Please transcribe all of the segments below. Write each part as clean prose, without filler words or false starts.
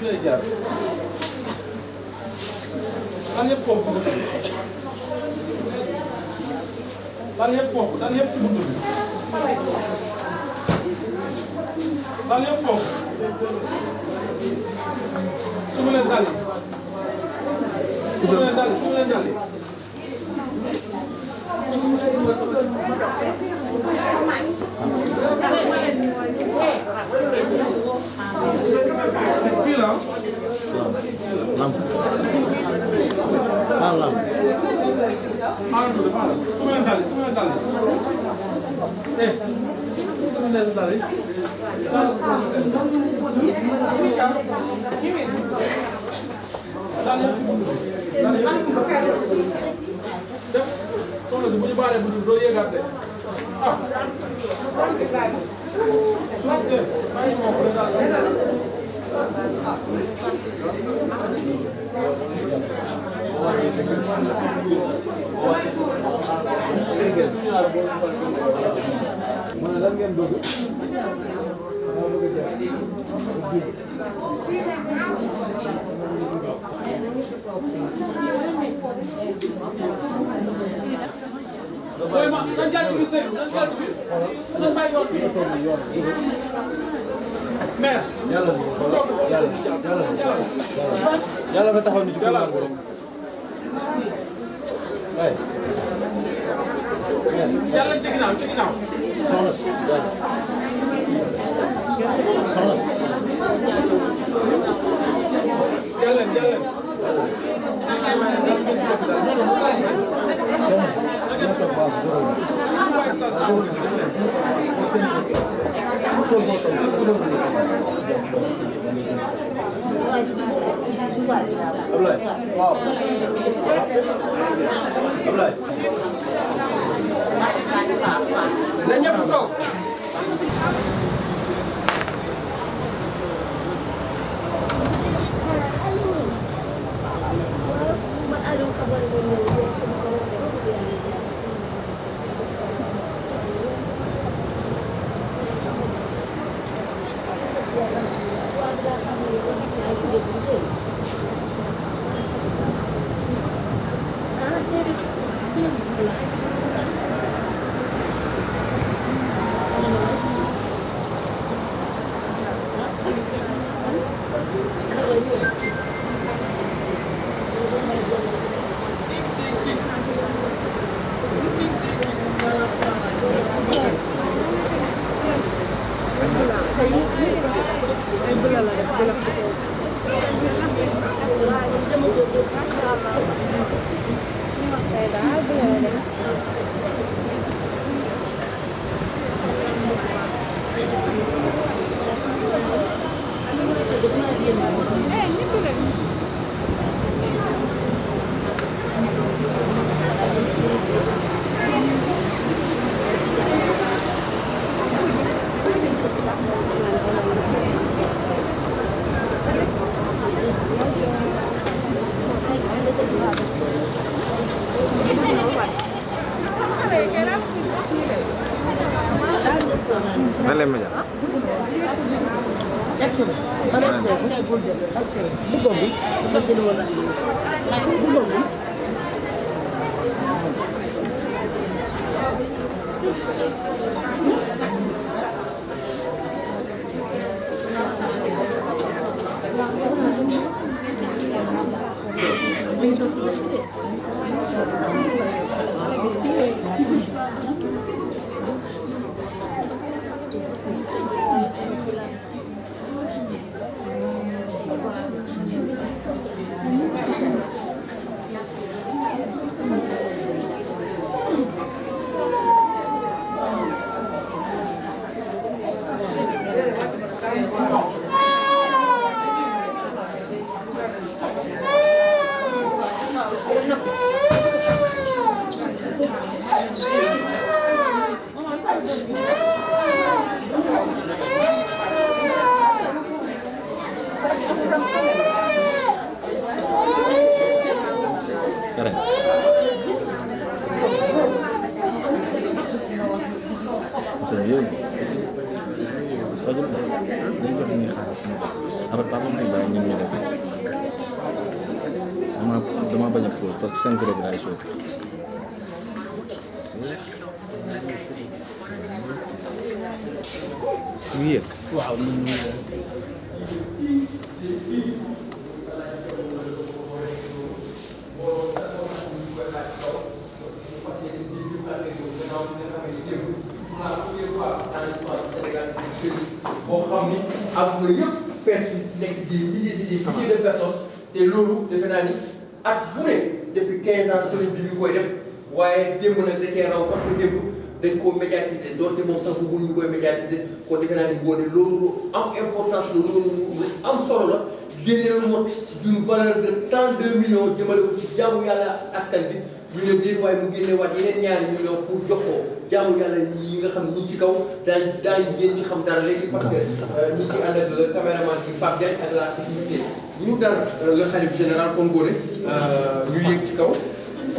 lay jaar daan yëpp pomp daan yëpp pomp daan yëpp ci buntu bi daan yëpp pomp su ma leen dali su ma leen dali su ma leen dali fii la lamp lamp su ma leen dali su ma leen dali su ma leen dali soxna si bu ñu baaree bu doo yéegaat de ah suuf de bàyyi moo ko daal mu ne lan ngeen bëgg ma nan jaar ci biir sëy nan jaar ci biir nan bàyyi yoon bi maire yàlla nga taxaw ni ci yàlla ko rek ay yàlla ci ginnaaw soxna yàlla Ablaye waaw Ablaye na ñëpp toog après papa may bàyyi ñun ñu def dama bañ a pause parce que 5 rek laay sóob. ñu yëg. waaw boo xam ni àdduna yëpp fees nekk di milliers de personnes te loolu defe naa ni at bu ne depuis 15 ans sëriñ bi ñu koy def waaye démb nag da cee raw parce que démb dañ koo médiatiser doonte moom sax bëggul ñu koy médiatiser kon defe naa ni boo ne loolu lu am importance la loolu lu am solo la génne lu mot d'une valeur de 32 millions jëmale ko ci jaamu yàlla askan bi ñu ne déet waaye mu génne waat yeneen ñaari millions pour jox ko jaamu yàlla ñi nga xam ne ñi ci kaw daañu ngeen ci xam dara léegi parce que ñi ci ànd ak le caméraman ci Pape Diagne ak la sécurité ñu dal le khalife général kon Ngoné ñu yéeg ci kaw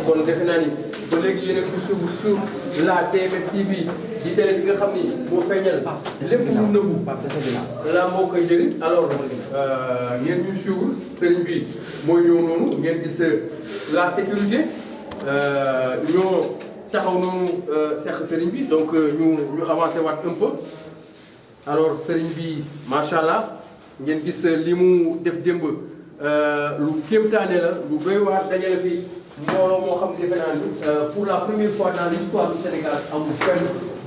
kon defe naa ni ba léegi yéen a ngi suivre sur la TMS TV di télé bi nga xam ni moo feeñal lépp lu nëbbu la moo koy jëriñ alors ngeen ñu suivre sëriñ bi mooy ñëw noonu ngeen gis la sécurité ñoo taxaw noonu seq sëriñ bi donc ñu avancé waat un peu alors sëriñ bi macha allah ngeen gis li mu def démb lu kéemtaane la lu doy waar dajale fi mbooloo moo xam ne defe naa ni pour la première fois dans l'histoire du Sénégal amul fenn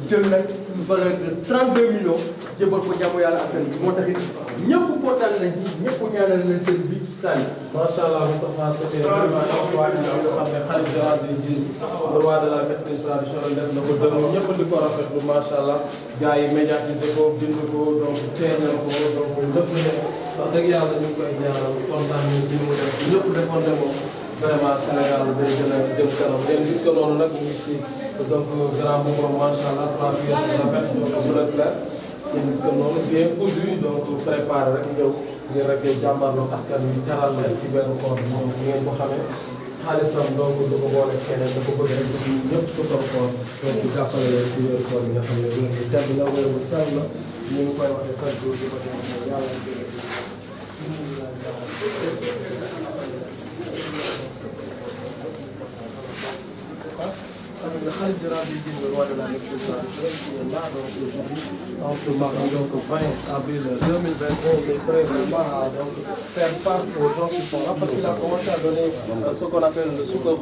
jël nag une valeur de 32 millions jëbal ko jàmm yàlla askan bi moo taxit ñëpp kontaan nañ ci ñëpp ñaanal nañ sëriñ bi sànni. macha allah Moustapha c'était vraiment incroyable nga xam ne xalif général di gis le roi de la médecine traditionnelle def na ko dëgg ñëpp di ko rafetlu macha allah gars yi médiatisé ko bind ko donc teeñal ko donc lépp ne wax dëgg yàlla ñu ngi koy ñaanal kontaan ñu ci mu def ñëpp defoon ne moom vraiment Sénégal day gën a jëm kanam ngeen gis ko noonu nag ñu ngi si donc grand boobu macha allah 3 pièces de rafet donc bu la clair ngeen gis ko noonu bien cousu donc préparé rek ñëw ngeen rek jàmmarloo askan wi jaral leen ci benn koor bi donc ngeen ko xamee xaalisam donc du ko boole keneen dafa bëgg rek aussi ñëpp sukkal koor donc di jàppale leen ci wéeru koor bi nga xam ne wéeru bu tedd la wéeru bu sell la ñu ngi koy waxee chaque jour di ko ñaan yàlla le khalife général du le roi de la médecine traditionnelle qui est là donc aujourd'hui en ce mardi donc 20 avril 2021 les frères vraiment à donc faire face aux gens qui sont là parce qu'il a commencé à donner ce qu'on appelle le sucre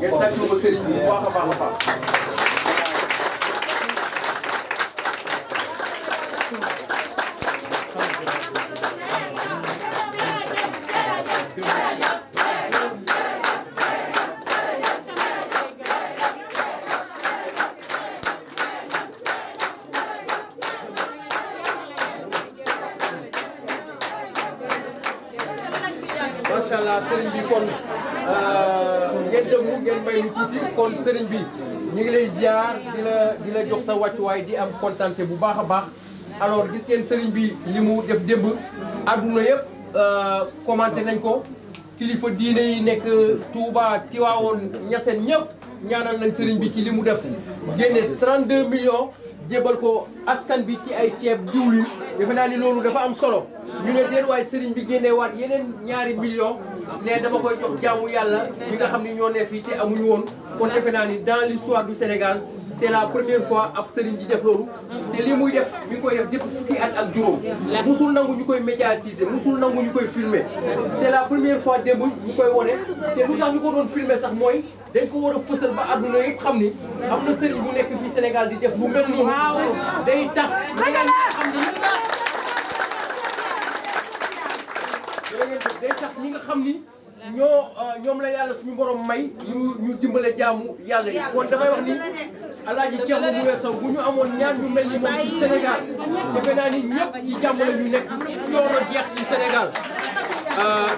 macha allah sëriñ bi kon ngeen déglu ngeen may lu tuuti kon sëriñ bi ñu ngi lay ziar di la jox sa wàccuwaay di am kontante bu baax a baax alors gis ngeen sëriñ bi li mu def démb àdduna yëpp commenté nañ ko kilifa diine yi nekk Touba Tivaouane Niassène ñëpp ñaanal nañ sëriñ bi ci li mu def génne 32 millions jébal ko askan bi ci ay ceeb diwlin defe naa ni loolu dafa am solo ñu ne déet waaye sëriñ bi génne waat yeneen ñaari millions ne dama koy jox jaamu yàlla ñi nga xam ni ñoo ne fii te amuñu woon kon defe naa ni dans l'histoire du Sénégal c'est la première fois ab sëriñ di def loolu te li muy def ñu ngi koy def depuis fukki at ak juróom musul nangu ñu koy médiatiser musul nangu ñu koy filmer c'est la première fois démb ñu koy wone te lu tax ñu ko doon filmer sax mooy dañ ko war a fësal ba àdduna yëpp xam ni am na sëriñ bu nekk fii Sénégal di def lu mel noonu day tax ñeneen ñi nga xam ni day tax ñi nga xam ni ñoom la yàlla suñu borom may ñu dimbale jaamu yàlla yi kon damay wax ni Alaaji Thierno Moule Sow bu ñu amoon ñaar ñu mel ni moom ci Sénégal defe naa ni ñëpp ci jàmm la ñu nekk coono jeex ci Sénégal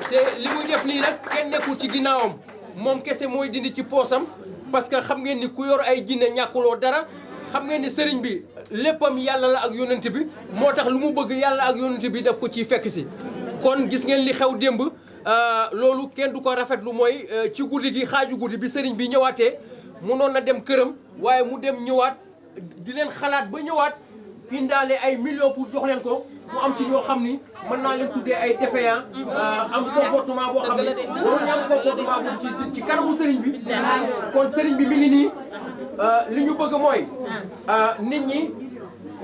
te li muy def nii nag kenn nekkul ci ginnaawam moom kese mooy dindi ci poosam parce que xam ngeen ni ku yor ay jinne ñàkkuloo dara xam ngeen ni sëriñ bi léppam yàlla la ak yonent bi moo tax lu mu bëgg yàlla ak yonent bi daf ko ciy fekk si kon gis ngeen li xew démb loolu kenn du ko rafetlu mooy ci guddi gi xaaju guddi bi sëriñ bi ñëwaatee mënoon na dem këram waaye mu dem ñëwaat di leen xalaat ba ñëwaat indaale ay millions pour jox leen ko mu am ci ñoo xam ni mën naa leen tuddee ay défaillant am comportement boo xam ne waruñu am comportement boobu ci kanamu sëriñ bi kon sëriñ bi mi ngi nii li ñu bëgg mooy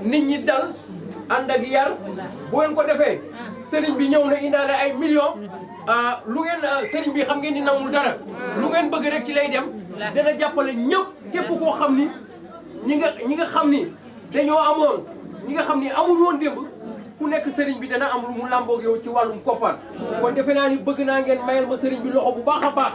nit ñi dal ànd ak yar bu ngeen ko defee sëriñ bi ñëw na indaale ay millions lu ngeen sëriñ bi xam ngeen ni namul dara lu ngeen bëgg rek ci lay dem dana jàppale ñëpp képp koo xam ni ñi nga xam ni dañoo amoon ñi nga xam ni amul woon démb ku nekk sëriñ bi dana am lu mu làmboog yow ci wàllum koppar kon defe naa ni bëgg naa ngeen mayal ma sëriñ bi loxo bu baax a baax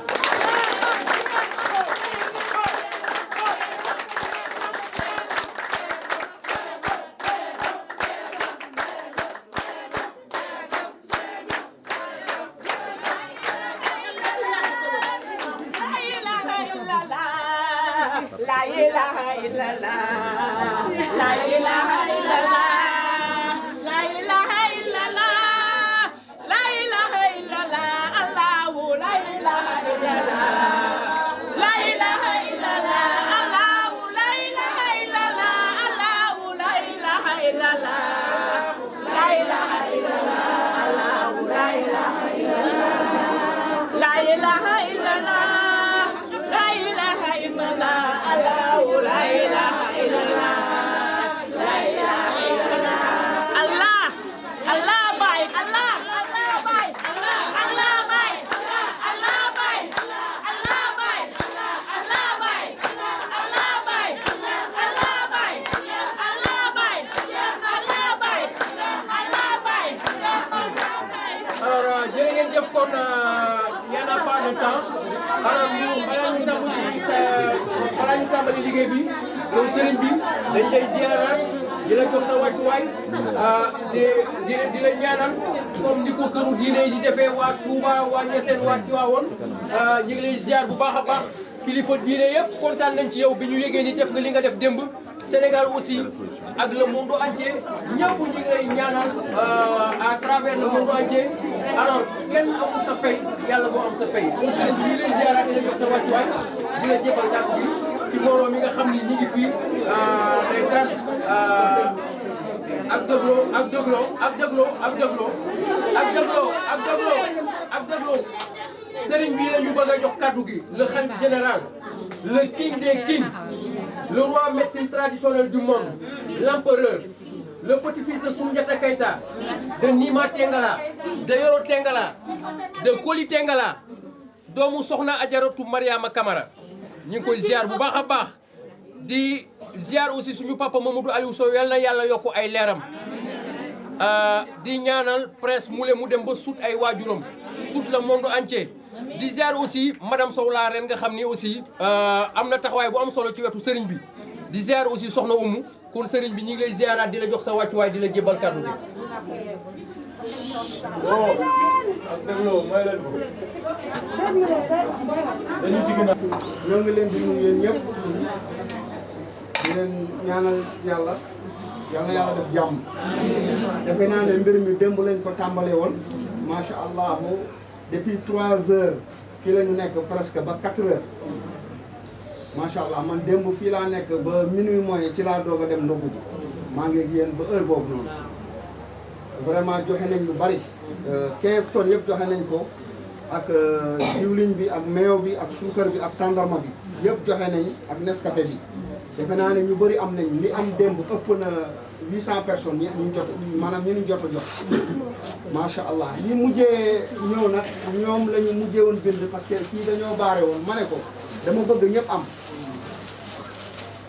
La ilaha illallah, la ilaha illallah, la ilaha illallah, la ilaha illallah, Allahu, la ilaha illallah, la ilaha illallah, Allahu, la ilaha illallah, Allahu, la ilaha illallah, la ilaha illallah, Allahu, la ilaha illallah, la ilaha illallah. La ilaha illallah, la ilaha illallah, la ilaha illallah. Allah, Allah bay, Allah, Allah bay, Allah, Allah bay, Allah bay, Allah bay, Allah bay, Allah bay, Allah bay, Allah bay, Allah bay, Allah bay. Alors jërë ngeen jëf kon y en a pas de temps alors ñu balaa ñu tàmbali liggéey bi donc sëriñ bi dañ lay ziaraat di la jox sa wàccuwaay di la ñaanal comme ni ko këru diine yi di defee waa Touba waa Niassène waa Tivaouane ñu ngi lay ziar bu baax a baax kilifa diine yëpp kontaan nañ ci yow bi ñu yégee ni def nga li nga def démb Sénégal aussi ak le monde entier ñëpp ñu ngi lay ñaanal à travers le monde entier alors kenn amul sa fay yàlla moo am sa fay donc sëriñ bi ñu lay ziaraat di la jox sa wàccuwaay di la jébal dàq bi ci mbooloo mi nga xam ni ñi ngi fii ndeysaan ak dégloo sëriñ bi la ñu bëgg a jox kàddu gi le khalife général le king des kings le roi médecine traditionnelle du monde l'empereur le petit-fils de Soundiata Keita de Nima Tengala de Yoro Tengala de Koli Tengala doomu soxna Ajaratu Mariama Kamara ñu ngi koy ziar bu baax a baax di ziar aussi suñu papa Mamadou Aliou Sow yal na yàlla yokku ay leeram di ñaanal prince Moulé mu dem ba sut ay waajuram sut le monde entier di ziar aussi madame Sow la ren nga xam ni aussi am na taxawaay bu am solo ci wetu sëriñ bi di ziar aussi soxna Umu kon sëriñ bi ñu ngi lay ziaraat di la jox sa wàccuwaay di la jébal kàddu gi. ñoo ngi leen di nuyu yéen ñëpp di leen ñaanal yàlla def jàmm defe naa ne mbir mi démb lañ ko tàmbalee woon macha allah depuis 3 heures fii la ñu nekk presque ba 4 heures macha allah man démb fii laa nekk ba minuit mooy ci laa doog a dem ndogu ji maa ngi ak yéen ba heure boobu noonu vraiment joxe nañ lu bari 15 tonnes yëpp joxe nañ ko ak diwliñ bi ak meew bi ak suukar bi ak tàndarma bi yëpp joxe nañ ak Nescafé bi defe naa ne ñu bëri am nañ li am démb ëpp na 800 personnes ñu jot maanaam ñu jot a jot macha allah ñi mujjee ñëw nag ñoom la ñu mujjee woon bind parce que kii dañoo baare woon ma ne ko dama bëgg ñëpp am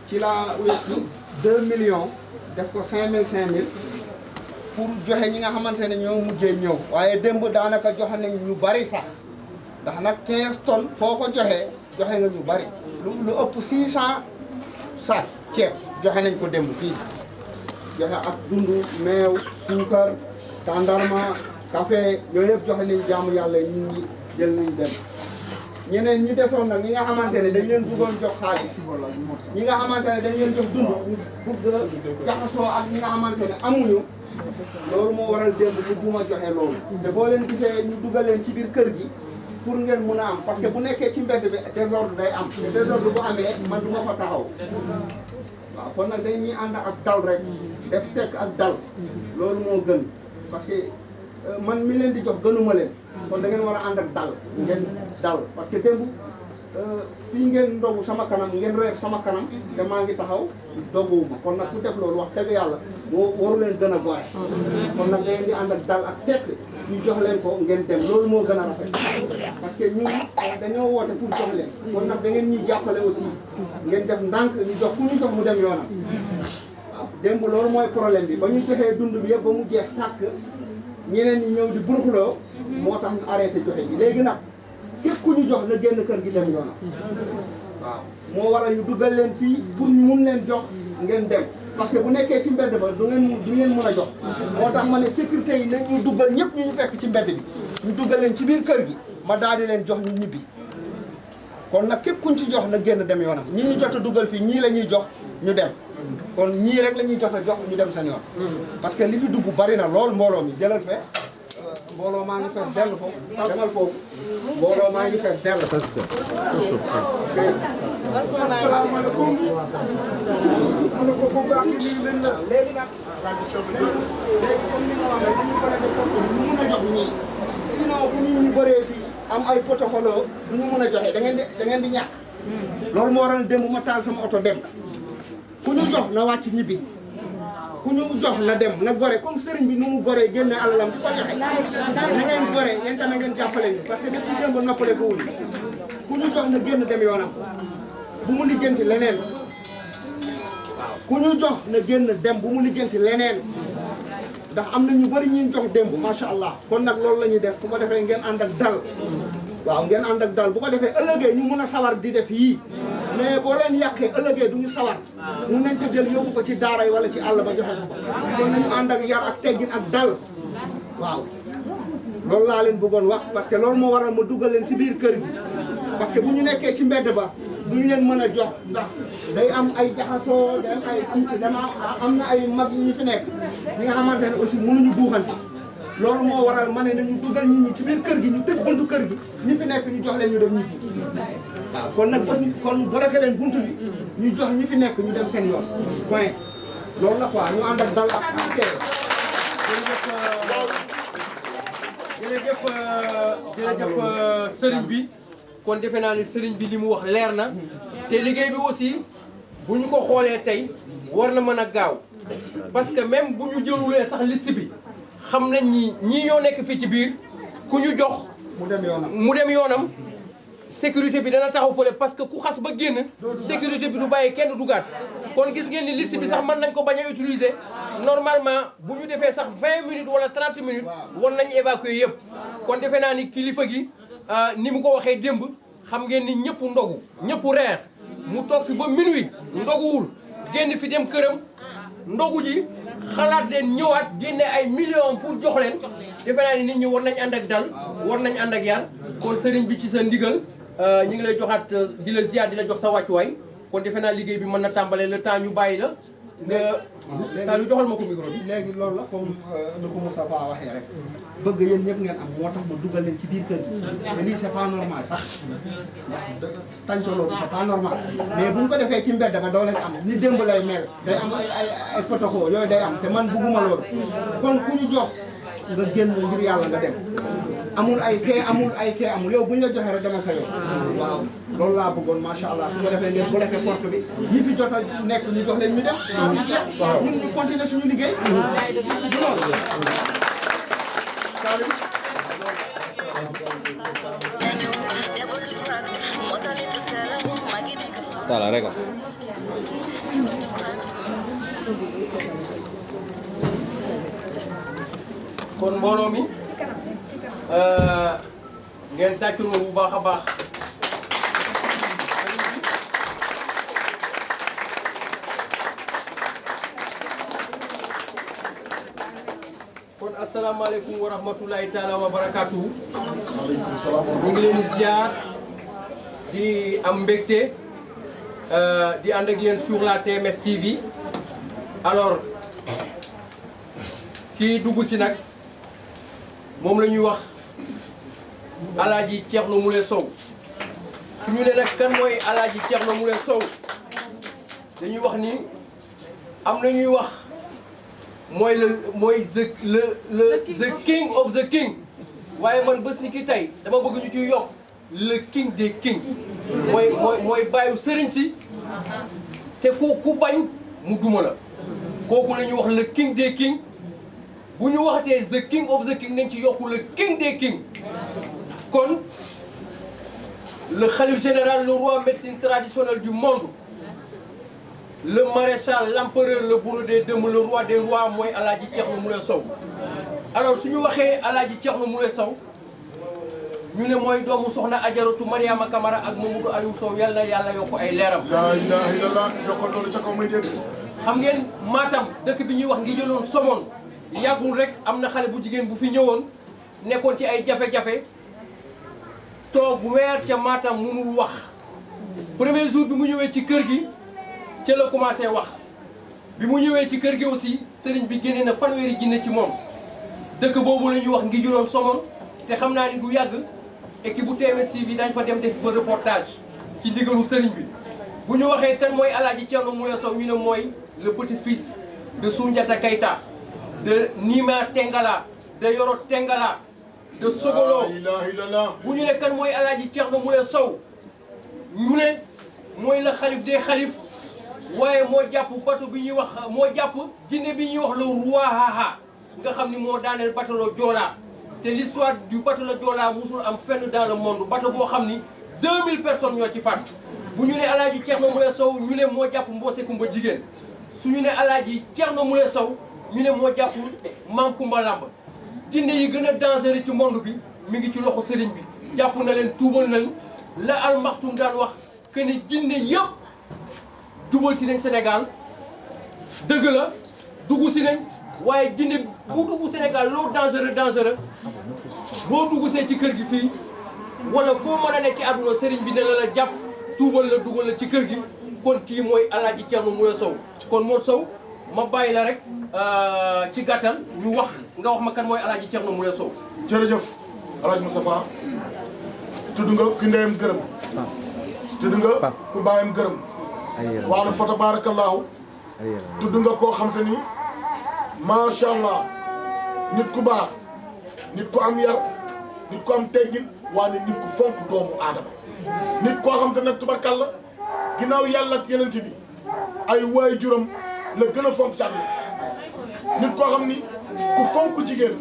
ci laa wécci 2 millions def ko 5000 pour joxe ñi nga xamante ne ñoo mujjee ñëw waaye démb daanaka joxe nañ ñu bari sax ndax nag 15 tonnes foo ko joxe nga ñu bari lu ëpp 600 sac ceeb joxe nañ ko démb fii joxe ak dundu meew suukar tàndarma café yooyu yëpp joxe nañ jaamu yàlla nit ñi jël nañ dem ñeneen ñu desoon nag ñi nga xamante ne dañ leen bëggoon jox xaalis ñi nga xamante ne dañ leen jox dund ñu bëgg jaxasoo ak ñi nga xamante ne amuñu loolu moo waral démb ñu duma joxe loolu te boo leen gisee ñu dugal leen ci biir kër gi pour ngeen mun a am parce que bu nekkee ci mbedd bi désordre day am te désordre bu amee man du ma fa taxaw waaw kon nag dañuy ànd ak dal rek def tekk ak dal loolu moo gën parce que man mi leen di jox gënuma leen kon da ngeen war a ànd ak dal ngeen dal parce que démb fii ngeen ndogu sama kanam ngeen reer sama kanam te maa ngi taxaw doguwuma kon nag ku def loolu wax dëgg yàlla moo waru leen gën a gore kon nag da ngeen di ànd ak dal ak tekk ñu jox leen ko ngeen dem loolu moo gën a rafet parce que ñun dañoo woote pour jox leen kon nag da ngeen ñuy jàppale aussi ngeen def ndànk ñu jox ku ñu jox mu dem yoonam waaw démb loolu mooy problème bi ba ñu joxee dund bi yëpp ba mu jeex tàkk ñeneen ñi ñëw di buruxloo moo tax ñu arrêté joxe bi léegi nag képp ku ñu jox na génn kër gi dem yoonam waaw moo waral ñu dugal leen fii pour ñu mun leen jox ngeen dem parce que bu nekkee ci mbedd ba du ngeen mën a jox moo tax ma ne sécurité yi nañ ñu dugal ñëpp ñu fekk ci mbedd bi ñu dugal leen ci biir kër gi ma daal di leen jox ñu ñibbi kon nag képp kuñ ci jox na génn dem yoonam ñii ñu jot a dugal fii ñii la ñuy jox ñu dem kon ñii rek la ñuy jot a jox ñu dem seen yoon parce que li fi dugg bari na lool mbooloo mi jëlal fe mbooloo maa ngi fees dell foofu demal foofu mbooloo maa ngi fees dell asalaamaaleykum ma ne ko bu baax yi lii leen la léegi nag léegi comme ni nga wax rek dañu ko defee porte ñu mun a jox ñii sinon bu nit ñu bëree fii am ay protocole du ñu mun a joxe da ngeen di ñàkk loolu moo waral démb ma taal sama oto dem ku ñu jox na wàcc ñibbi ku ñu jox na dem na gore comme sëriñ bi nu mu goree génne alalam di ko joxe na ngeen gore yéen tamit ngeen jàppale ñu parce que depuis démb noppale ko wul ku ñu jox na génn dem yoonam bu mu lijjanti leneen waaw ku ñu jox na génn dem bu mu lijjanti leneen ndax am na ñu bëri ñu jox démb macha allah kon nag loolu la ñuy def bu ko defee ngeen ànd ak dal waaw ngeen ànd ak dal bu ko defee ëllëgee ñu mun a sawar di def yii mais boo leen yàqee ëllëgee du ñu sawar mun nañ ko jël yóbbu ko ci daara yi wala ci àll ba joxe ko kon nañu ànd ak yar ak teggin ak dal waaw loolu laa leen bëggoon wax parce que loolu moo waral ma dugal leen ci biir kër gi parce que bu ñu nekkee ci mbedd ba duñu leen mën a jox ndax day am ay jaxasoo day am ay am na ay mag yi ñu fi nekk ñi nga xamante ne aussi mënuñu buuxante loolu moo waral ma ne nañu dugal nit ñi ci biir kër gi ñu tëj buntu kër gi ñi fi nekk ñu jox leen ñu dem ñibbi waaw kon nag bés kon bloqué leen buntu bi ñu jox ñi fi nekk ñu dem seen yoon point loolu la quoi ñu ànd ak dal ak jërëjëf sëriñ bi kon defe naa ne sëriñ bi li mu wax leer na te liggéey bi aussi bu ñu ko xoolee tey war na mën a gaaw parce que même bu ñu jëlulee sax liste bi xam nañ ni ñii ñoo nekk fii ci biir ku ñu jox mu dem yoonam sécurité bi dana taxaw fële parce que ku xas ba génn sécurité bi du bàyyi kenn dugaat kon gis ngeen ni liste bi sax mën nañ ko bañ a utiliser normalement bu ñu defee sax 20 minutes wala 30 minutes war nañu évacuer yëpp kon defe naa ni kilifa gi ni mu ko waxee démb xam ngeen ni ñëpp ndogu ñëpp reer mu toog fi ba minuit ndoguwul génn fi dem këram ndogu ji xalaat leen ñëwaat génne ay millions pour jox leen defe naa ni nit ñi war nañ ànd ak dal war nañ ànd ak yar kon sëriñ bi ci sa ndigal ñu ngi lay joxaat di la ziar di la jox sa wàccuwaay kon defe naa liggéey bi mën na tàmbalee le temps ñu bàyyi la nga saa lu joxal ma ko micro bi. léegi loolu la comme ni ko Moustapha waxee rek bëgg yéen ñëpp ngeen am moo tax ma dugal leen ci biir kër gi te lii c'est pas normal sax ndax tàncaloo bi c'est pas normal mais bu ñu ko defee ci mbedd ba doo leen am ni démb lay mel day am ay protocole yooyu day am te man bugguma loolu kon ku ñu jox nga génn ngir yàlla nga dem amul ay kee amul yow bu ñu la joxee rek demal sa yoon waaw loolu laa bëggoon macha allah su ko defee ngeen bloqué porte bi ñi fi jot a nekk ñu jox leen ñu dem ñun ñu continuer suñu liggéey du loolu Tala rek kon mbooloo mi ngeen tàccul ma bu baax a baax kon asalaamaaleykum wa rahmatulahi taala wa barakaatuhu. waaleykum salaam. ñu ngi leen di ziar di am mbégte di ànd ak yéen sur la TMS TV alors kii dugg si nag moom la ñuy wax Alaaji Thierno Moule Sow suñu ne nag kan mooy Alaaji Thierno Moule Sow dañuy wax ni am na ñuy wax mooy the king of the king waaye man bés ni ki tey dama bëgg ñu ciy yokk le king des kings mooy bàyyu sëriñ si te ku bañ mu duma la kooku la ñuy wax le king des kings bu ñu waxatee the king of the king nañ ci yokku le king des kings kon le khalife général le roi médecine traditionnelle du monde le maréchal l'empereur le bourreau des dëmm le roi des rois mooy Alaaji Thierno Moule Sow alors suñu waxee Alaaji Thierno Moule Sow ñu ne mooy doomu soxna Ajaratu Mariama Kamara ak Mamadou Aliou Sow yàlla na yàlla yokk ay leeram. laa ilaaha illallaah yokkal loolu ca kaw may dégg. xam ngeen Matam dëkk bi ñuy wax ngi jëloon Somone yàggul rek am na xale bu jigéen bu fi ñëwoon nekkoon ci ay jafe-jafe toog weer ca Matam mënul wax premier jour bi mu ñëwee ci kër gi ca la commencé wax bi mu ñëwee ci kër gi aussi sëriñ bi génnee na fanweeri jinne ci moom dëkk boobu la ñuy wax ngi jëloon Somone te xam naa ni du yàgg équipe bu TMS-TV dañ fa dem def fa reportage ci ndigalu sëriñ bi bu ñu waxee kan mooy Alaaji Thierno Moule Sow ñu ne mooy le petit-fils de Soundiata Keita de Nima Tengala de Yoro Tengala de Sogolo laa ilaaha illallaah. bu ñu ne kan mooy Alaaji Thierno Moule Sow ñu ne mooy le xalif des xalif waaye moo jàpp bateau bi ñuy wax moo jàpp jinne bi ñuy wax le roi Haha nga xam ni moo daaneel bateau la Joola te l'histoire du bateau la Joola musul am fenn dans le monde bateau boo xam ni 2000 personnes ñoo ci faat bu ñu ne Alaaji Thierno Moule Sow ñu ne moo jàpp Mboose Kumba jigéen suñu ne Alaaji Thierno Moule Sow ñu ne moo jàpp Maam Kumba Lamb jinne yi gën a dangereux ci monde bi mi ngi ci loxo sëriñ bi jàpp na leen tuubal nañ la Al Maktoum daan wax que ni jinne yëpp jubal si nañ Sénégal dëgg la dugg si nañ waaye jinne bu dugg Sénégal loo dangereux boo dugg see ci kër gi fii wala foo mën a ne ci àdduna sëriñ bi ne la jàpp tuubal la dugal la ci kër gi kon kii mooy Alaaji Thierno Moule Sow kon Mor Sow ma bàyyi la rek ci gàttal ñu wax nga wax ma kan mooy Alaaji Thierno Moule Sow. jërëjëf El Hadj Moustapha tudd nga ku ndeyam gërëm tudd nga ku baayam gërëm waaye fa tabaarakallaahu tudd nga koo xam te ni macha allah nit ku baax nit ku am yar nit ku am teggin waaye nit ku fonk doomu aadama nit koo xam te nag tubarkalla ginnaaw yàlla ak yeneen bi ay waajuram la gën a fonk ci àdduna nit koo xam ni ku fonk jigéen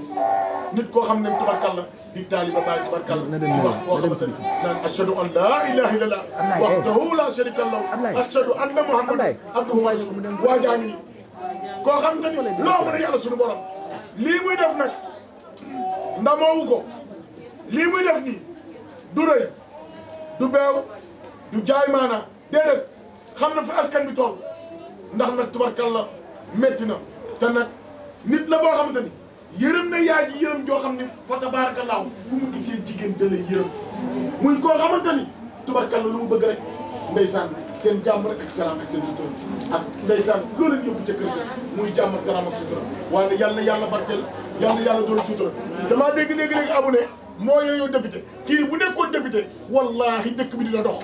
nit koo xam ne tubarkalla di taaliba baay tubarkalla di wax koo xamante ni naan ashhadu an laa ilaaha illallaah wahdahu laa sharika lahu ashhadu anna muhammadan abduhu wa rasuluhu waa jaa ngi nii koo xam te ni loo mën a yàlla suñu borom lii muy def nag ndamoowu ko lii muy def nii du rëy du beew du jaay maana déedéet xam na fi askan bi toll ndax nag tubarkalla métti na te nag nit la boo xamante ni yërëm na yaay ji yërëm joo xam ne fa tabaarakallaahu fu mu gisee jigéen da lay yërëm muy koo xamante ni tubarkalla lu mu bëgg rek ndeysaan seen jàmm rek ak salaam ak seen sutura ak ndeysaan loolu leen yóbbu ca kër ga muy jàmm ak salaam ak sutura waaye yàlla na yàlla barkeel yàlla na yàlla doon sutura damaa dégg léegi abu ne moo yooyu député kii bu nekkoon député wallahi dëkk bi dina dox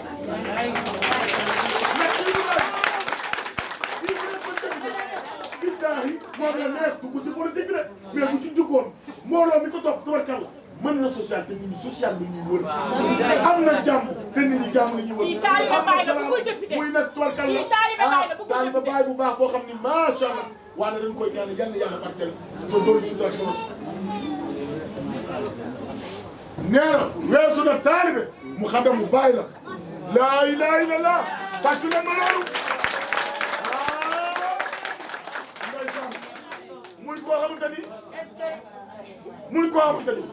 moom la neex dugg ci politique bi de mais bu ci duggoon mbooloo mi ko topp tubarkalla mën na social te nit ñi social la ñuy wër am na jàmm te nit ñi jàmm la ñuy wër am na salaam muy nag tubarkalla taaliba baay bu baax boo xam ni macha allah waaye dañ koy ñaan yàlla yàlla barkeel te doon ci sutura nee na weesu na taalibe mu xadamu baay la laa ilaaha illallaah tàccu leen ma loolu muy koo xamante ni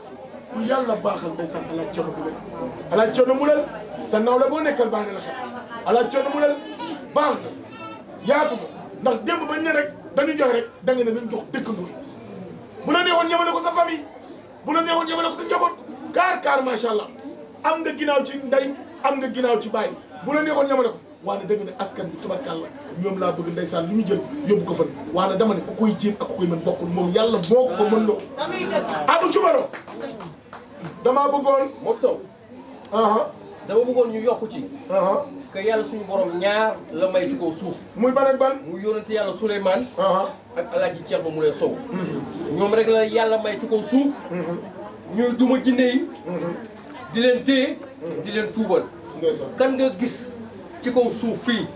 ku yàlla baaxal ndeysaan Alaaji Thierno Moule Alaaji Thierno Moule sa naw la boo nekkal baax na la xel Alaaji Thierno Moule baax na yaatu na ndax démb bañ ne rek dañuy jox rek da nga ne nañ jox dëkkandoo bu la neexoon ñamale ko sa famille bu la neexoon ñamale ko sa njaboot kaar macha allah am nga ginnaaw ci ndey am nga ginnaaw ci baay bu la neexoon ñamale ko waane dëgg ne askan bi tubarkàlla ñoom laa bëgg ndeysaan li ñu jël yóbbu ko fan waane dama ne ku koy jéem ak ku koy mën bokkul moom yàlla moo ko mën loo adu ci baro damaa bëggoon. Modou Sow. dama bëggoon ñu yokku ci. que yàlla suñu borom ñaar la may ci kaw suuf. muy ban ak ban. muy yónnante yàlla Souleymane. ak El Hadj Thierno Moule Sow. ñoom rek la yàlla may ci kaw suuf. ñooy duma jinne yi. di leen téye. di leen tuubal. kan nga gis ci kaw suuf fii.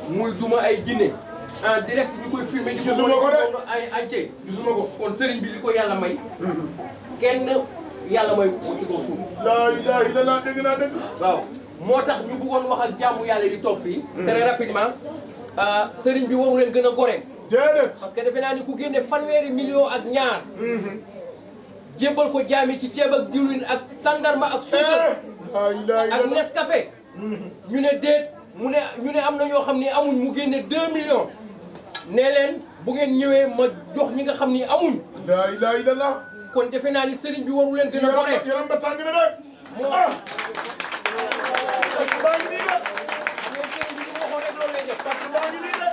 muy duma ay jinne en direct ñu koy filmé. gisuma ko de ay ayce. gisuma ko kon sëriñ bi li ko yàlla may. kenn yàlla may ko ci kaw suuf. laa ilaaha illallaah dégg naa dégg. waaw moo tax ñu bëggoon wax ak jàmmu yàlla di toog fii. très rapidement sëriñ bi waru leen gën a gore. déedéet. parce que defe naa ni ku génne fanweeri million ak ñaar. jébbal ko jaami ci ceeb ak diwlin ak tàndarma ak suukar. ak Nescafé. ñu ne déet ñu ne am na ñoo xam ni amuñ mu génne 2 millions. nee leen bu ngeen ñëwee ma jox ñi nga xam ni amuñ. laa ilaaha illallaah. kon defe naa ni sëriñ bi waru leen gën a gore. yaram ba tàng na de. moo baa ngi nii de. mais sëriñ bi li mu waxoon rek loolu lay def. parce que baa ngi nii de.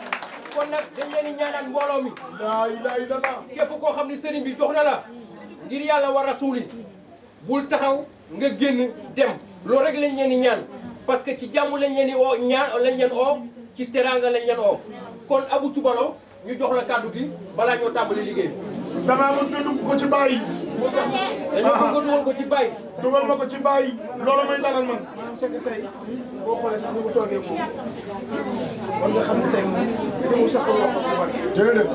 kon nag dañ leen di ñaanal mbooloo mi. laa ilaaha illallaah. képp koo xam ni sëriñ bi jox na la ngir yàlla war a suuli bul taxaw nga génn dem loolu rek lañ leen di ñaan parce que ci jàmm lañ leen di oo ñaan lañ leen oo ci teraanga lañ leen oo kon Abou Thioubalo ñu jox la kàddu gi balaa ñoo tàmbali liggéey bi. damaa bëgg nga dugg ko ci bàyyi. dañoo bëgg nga dugal ko ci bàyyi. dugal ma ko ci bàyyi. loolu may dalal man. maanaam c'est que tey boo xoolee sax ni mu toogee moom war nga xam ne tey moom demul sax pour wax lu bari. déedéet.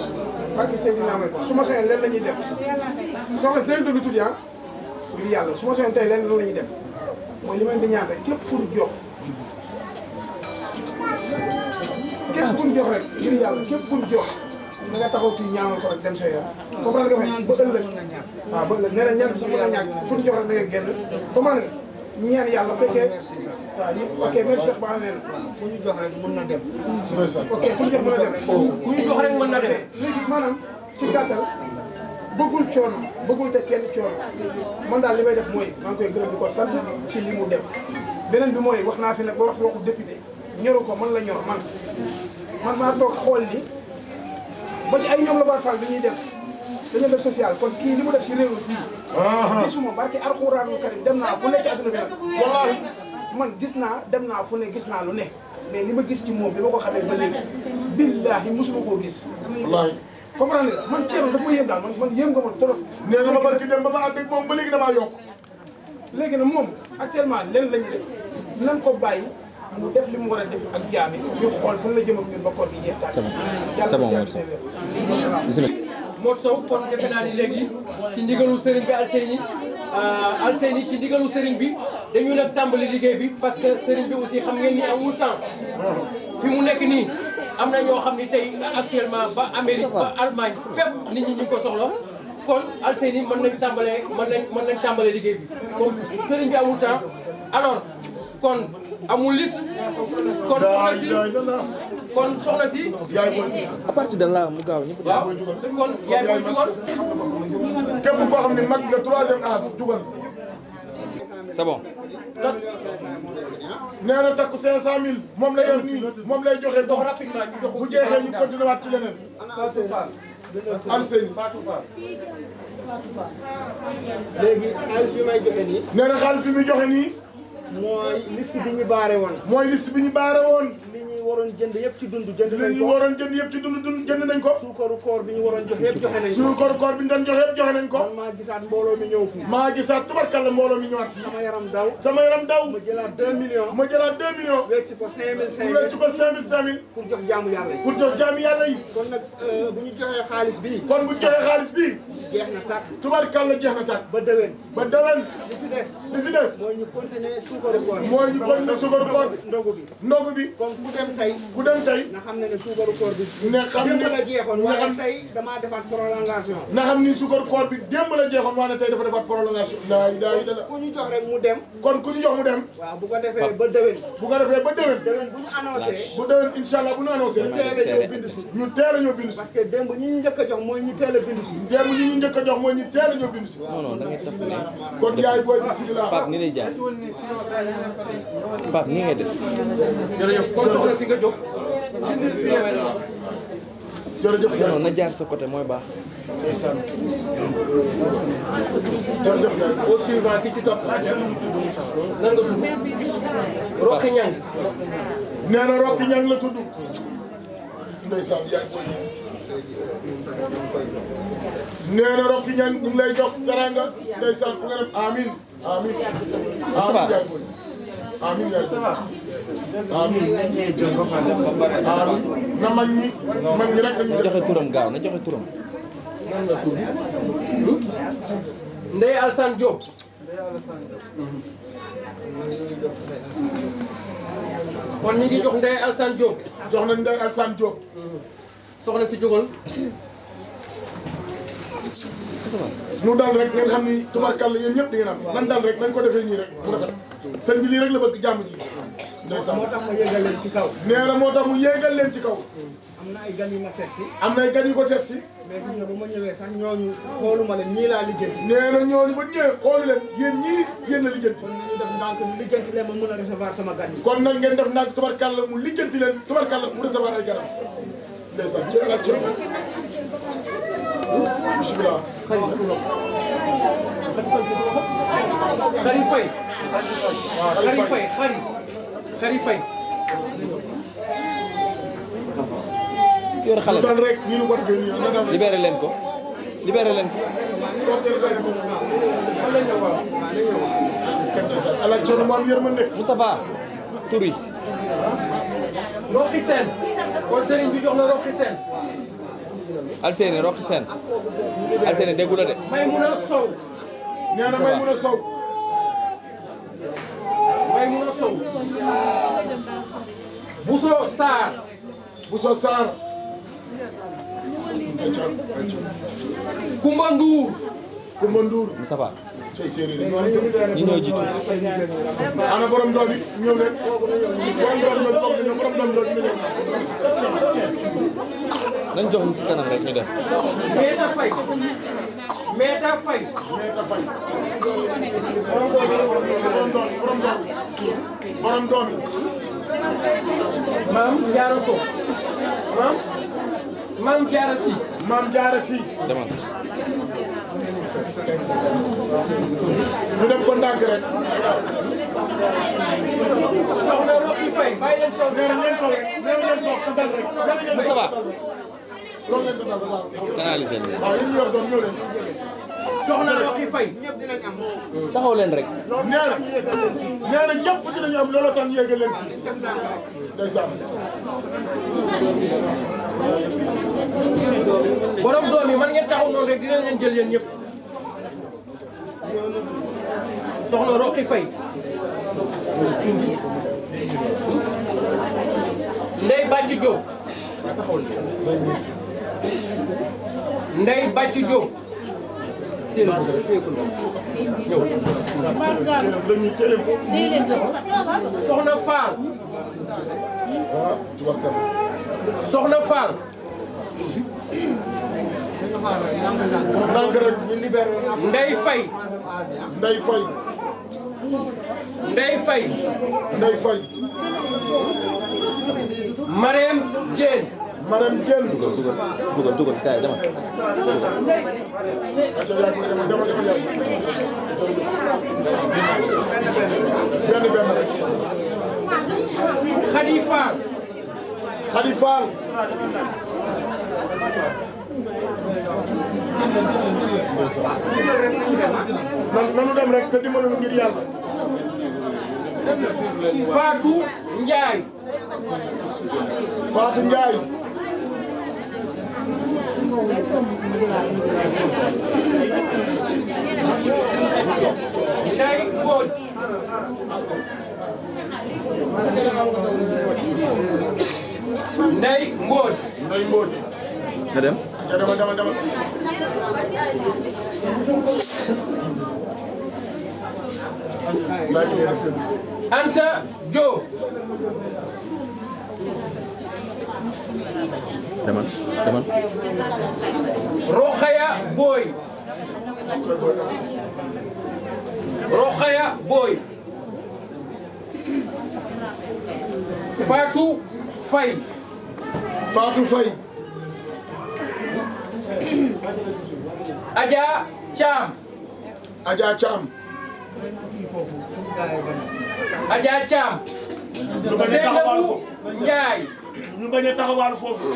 parce que Seydina Mohamed su ma soxee leen la ñuy def soxla si dinañ tudd tuuti ngir yàlla su ma soxee tey leen loolu la ñuy def mooy li ma leen di ñaan rek képp ku ñu jox rek ngir yàlla képp ku ñu jox na nga taxaw fii ñaanal ko rek dem sa yoon. comprendre nga ba ëllëg waaw ba ëllëg nee na ñaan bi sax mën na ñàkk ku ñu jox rek da nga génn comprendre nga ñaan yàlla fekkee waaw ñu ok merci Cheikh Ba nee na ku ñu jox rek mën na dem. ok ku ñu jox mën na dem rek. ku ñu jox rek mën na dem. léegi maanaam ci gàttal bëggul coono bëggul te kenn coono man daal li may def mooy maa ngi koy gërëm di ko sant ci li mu def. beneen bi mooy wax naa fi nag ba wax waxu député ñoru ko man la ñor man maa toog xool ni ba ci ay ñoom la Baay Faal bi ñuy def dañoo def social kon kii li mu def ci réew mi gisuma barke alxuraanul karim dem naa fu ne ci àdduna bi nag wallaahi man gis naa dem naa fu ne gis naa lu ne mais li ma gis ci moom bi ma ko xamee ba léegi billaahi musuma koo gis wallaahi comprendre nga man Thierno dafa ma yéem daal man yéem nga ma trop. nee na ma barki dem ba ma ànd ak moom ba léegi damaa yokk. léegi nag moom actuellement lenn la ñuy def nan ko bàyyi mu def li mu war a def ak jaami ñu xool fan la jëm ak ñun ba koor gi jeex taal. c'est bon Modou Sow kon defe naa ni léegi ci ndigalu sëriñ bi Alseyni ci ndigalu sëriñ bi dañu nag tàmbali liggéey bi parce que sëriñ bi aussi xam ngeen ni amul temps fi mu nekk nii am na ñoo xam ni tey actuellement ba Amérique ba Allemagne fépp nit ñi ñu ko soxla kon Alseyni mën nañ tàmbalee liggéey bi comme sëriñ bi amul temps alors kon amul liste kon soxna si yaay booy. à partir de là mu gaaw ñëpp. waaw kon yaay booy jugal. képp koo xam ne mag nga 3e âge jugal. c'est bon. nee na takku 500000 moom la yor nii moom lay joxe dox dox rapidement ñu jox ko bu jeexee ñu continué waat ci leneen. Alseyni. léegi xaalis bi may joxe nii. nee na xaalis bi muy joxe nii. mooy liste bi ñu baare woon. mooy liste bi ñu baare woon. li ñu waroon jënd yëpp ci dund jënd nañ li ko. ñu waroon jënd yëpp ci dund jënd nañ ko. suukaru koor bi ñu waroon joxe yëpp joxe nañ ko. suukaru koor bi ñu doon joxe yëpp joxe nañ ko. man maa gisaat mbooloo mi ñëw fii. maa gisaat tubarkalla mbooloo mi ñëwaat fii. sama yaram daw. sama yaram daw. ma jëlaat 2 millions. ma jëlaat 2 millions. wecc ko 5000 wecc ko 5000 pour jox jaamu yàlla yi. pour jox jaami yàlla yi. kon nag bu ñu joxee xaalis bi kon bu ñu joxee xaalis bi jeex na tàkk. tubarkalla jeex na tàkk. ba déwén. ba déwén li si des. li si des mooy ñu continuer suukaru koor bi. mooy ñu continuer suukaru koor bi. ndogu bi. ndogu bi kon ku dem tey. ku dem tey na xam ne suukaru koor bi. ne xam démb ni la jeexoon nga waaye xam tey damaa defaat prolongation. na xam ni suukaru koor bi démb la jeexoon waaye tey dafa defaat prolongation. laa ilaaha illallaah. ku ñu jox rek mu dem. kon ku ñu jox mu dem. waaw bu ko defee ba déwén. bu ko defee ba déwén. déwén bu ñu annoncé. bu déwén incha allah bu ñu annoncé. ñu teel a ñëw bindu si. ñu teel a ñëw bindu si. parce que démb ñi ñu njëkk a jox mooy ñu teel a bindu si. démb ñi ñu njëkk a jox mooy ñu teel a ñëw bindu si. non non da ngay toppale. kon yaay booy bisimilah. Pape ni lay jaar Pape ni ngay def. jërëjëf kon soxna si nga jóg. jërëjëf non na jaar sa côté mooy baax. ndeysaan jërëjëf yaay. au suivant ki ci topp nan nga tudd Roqi Ñang nee na Roqi Ñang la tudd ndeysaan yaay booy nee na Roqi Ñang ñu ngi lay jox teranga ndeysaan bu nga def amin amin amin yaay booy amin yaay booy amin amin na mag ñi rek na joxe turam gaaw na joxe turam. nan nga tudd Ndeye Alassane Diop kon ñi ngi jox Ndeye Alassane Diop jox nañ Ndeye Alassane Diop soxna si jógal ñu dal rek ngeen xam ni tubarkalla yéen ñëpp di ngeen am nan dal rek nañ ko defee nii rek mu rafet sëñ bi lii rek la bëgg jàmm ji ndeysaan moo tax ma yéegal leen ci kaw. nee na moo tax mu yéegal leen ci kaw am na ay gan yu ma seet si. am na ay gan yu ko seet si mais gis nga bu ma ñëwee sax ñooñu xooluma leen ñii laa lijjanti. nee na ñooñu ba ñëwee xoolu leen yéen ñii yéen la lijjanti kon nañu def ndànk lijjanti leen ma mën a recevoir sama gan yi. kon nag ngeen def nag tubarkalla mu lijjanti leen tubarkalla mu recevoir ay ganam ndeysaan ci ak ci bismillah Xari Fay Xari Fay Xari Fay yor xale dal rek ñu nu ko defee nii na dal libéré leen ko libéré leen ko. ala coono mu am yërmande Moustapha tur yi. Roqi Sène kon sëriñ bi jox na Roqi Sène Alseyni Roqi Sène Alseyni déggu la de. Maymuna Sow nee na may mun a sow Maymuna Sow Bousso Sarr Bousso Sarr Kumba Ndour Koumba Ndour Moustapha cey séeréer yi ñi ñoo jiitu. ana borom doom yi ñëw leen borom doom ñëw toog nañu borom doom ñëw ñëw nañ jox ñu si kanam rek ñu def. Meeta Fay Meeta Fay Meeta Fay borom doom yi borom doom yi Maam Jaara Sow Maam Jaara Si Maam Jaara Si demal. ñu def ko ndànk rek soxna Roqi Fay bàyyi leen sow nee na ngeen toog nee na ngeen toog te dal rek Moustapha loolu leen di dal waaw canalisé leen. waaw yéen ñu yor doom ñëw leen soxna Roqi Fay taxaw leen rek. nee na ñëpp dinañu am looloo tax ñu yéegal leen fii ndeysaan borom doom yi man ngeen taxaw noonu rek dinañ leen jël yéen ñëpp soxna Roqi Fay Ndey Bàcc Jóob taxawul Ndey Bàcc Jóob téel ko ñëw dañuy télé soxna Faal ah tubarkalla soxna Faal ndànk rek Ndey Fay Ndey Fay Ndey Fay Ndey Fay Mareem Jéen Marème Diène dugal kaay demal. acca yaay koy demal yaay jërëjëf benn rek Xadi Faal Khady Fall nanu dem rek te dimbali nu ngir yàlla Fatou Njaay Fatou Ndiaye Ndey Mbooj Ndey Mbooj Ndeye Mbodj nga dem. ca demal laaj ngeen def leen Anta Diop demal. Rokhaya Boy koy booy dem Rokhaya Boy Fatou Faye Fatou Faye Adja Thiam. Adja Thiam. Adja Thiam. ñu bañ a taxawal foofu. Ndiaye. ñu bañ a taxawal foofu.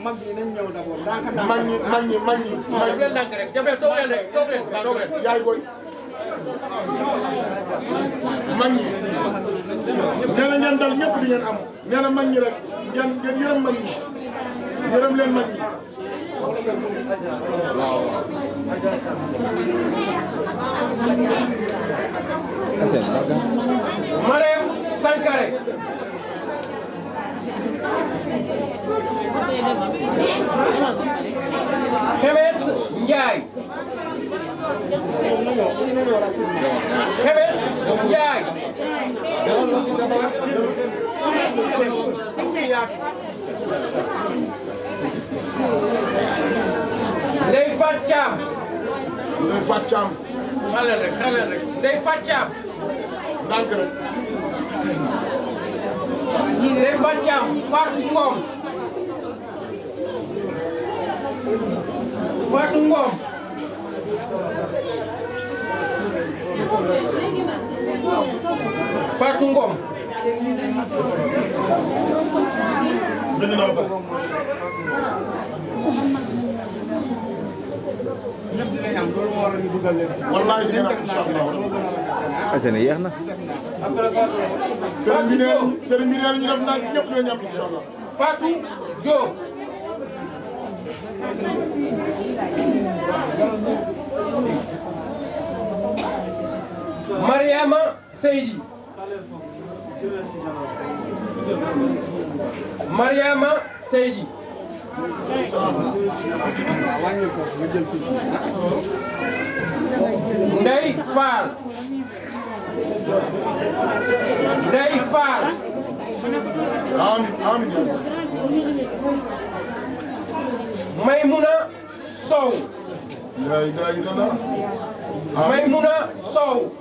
mag ñi nañ ñëw d'abord. mag ñi. def leen ndànk rek def leen toog leen rek toog leen. yaay booy. mag ñi. nee na ngeen dal ñëpp di ngeen am. nee na mag ñi rek ngeen yërëm mag ñi. yërëm leen mag ñi. Marème Sankare. Xemes Ndiaye. Xemes Ndiaye. Ndeye Fatou Thiam. Ndeye Fatou Thiam. xale rek Ndeye Fatou Thiam. ndànk rek. Ndeye Fatou Thiam Fatou Ngom. Fatou Ngom. Fatou Ngom. bind naa ko. ñëpp dinañ am loolu moo waral ñu dugal leen. wallaahi dina am incha allah. Asene yeex na. sëriñ bi nee na ñu def ndànk ñëpp dinañ am incha allah. Fatou Diop. Mariama Seydi. Mariama Seydi. Ndeye Fall. Ndeye Fall. amiin. Maymuna Sow. la ilaha illallah. Maymuna Sow.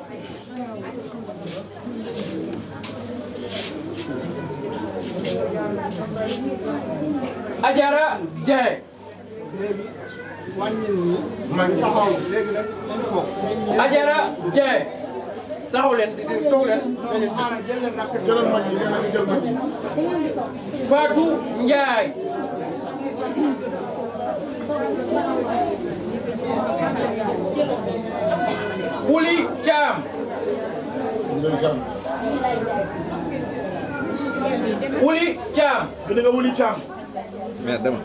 Ajara Dieng. Ajara Dieng. taxaw leen toog leen. jëlal mag ñi nee na jël mag ñi. Fatou Ndiaye. Wuli Thiam. ndeysaan. Wuli Thiam. gën nga Wuli Thiam. mais dama.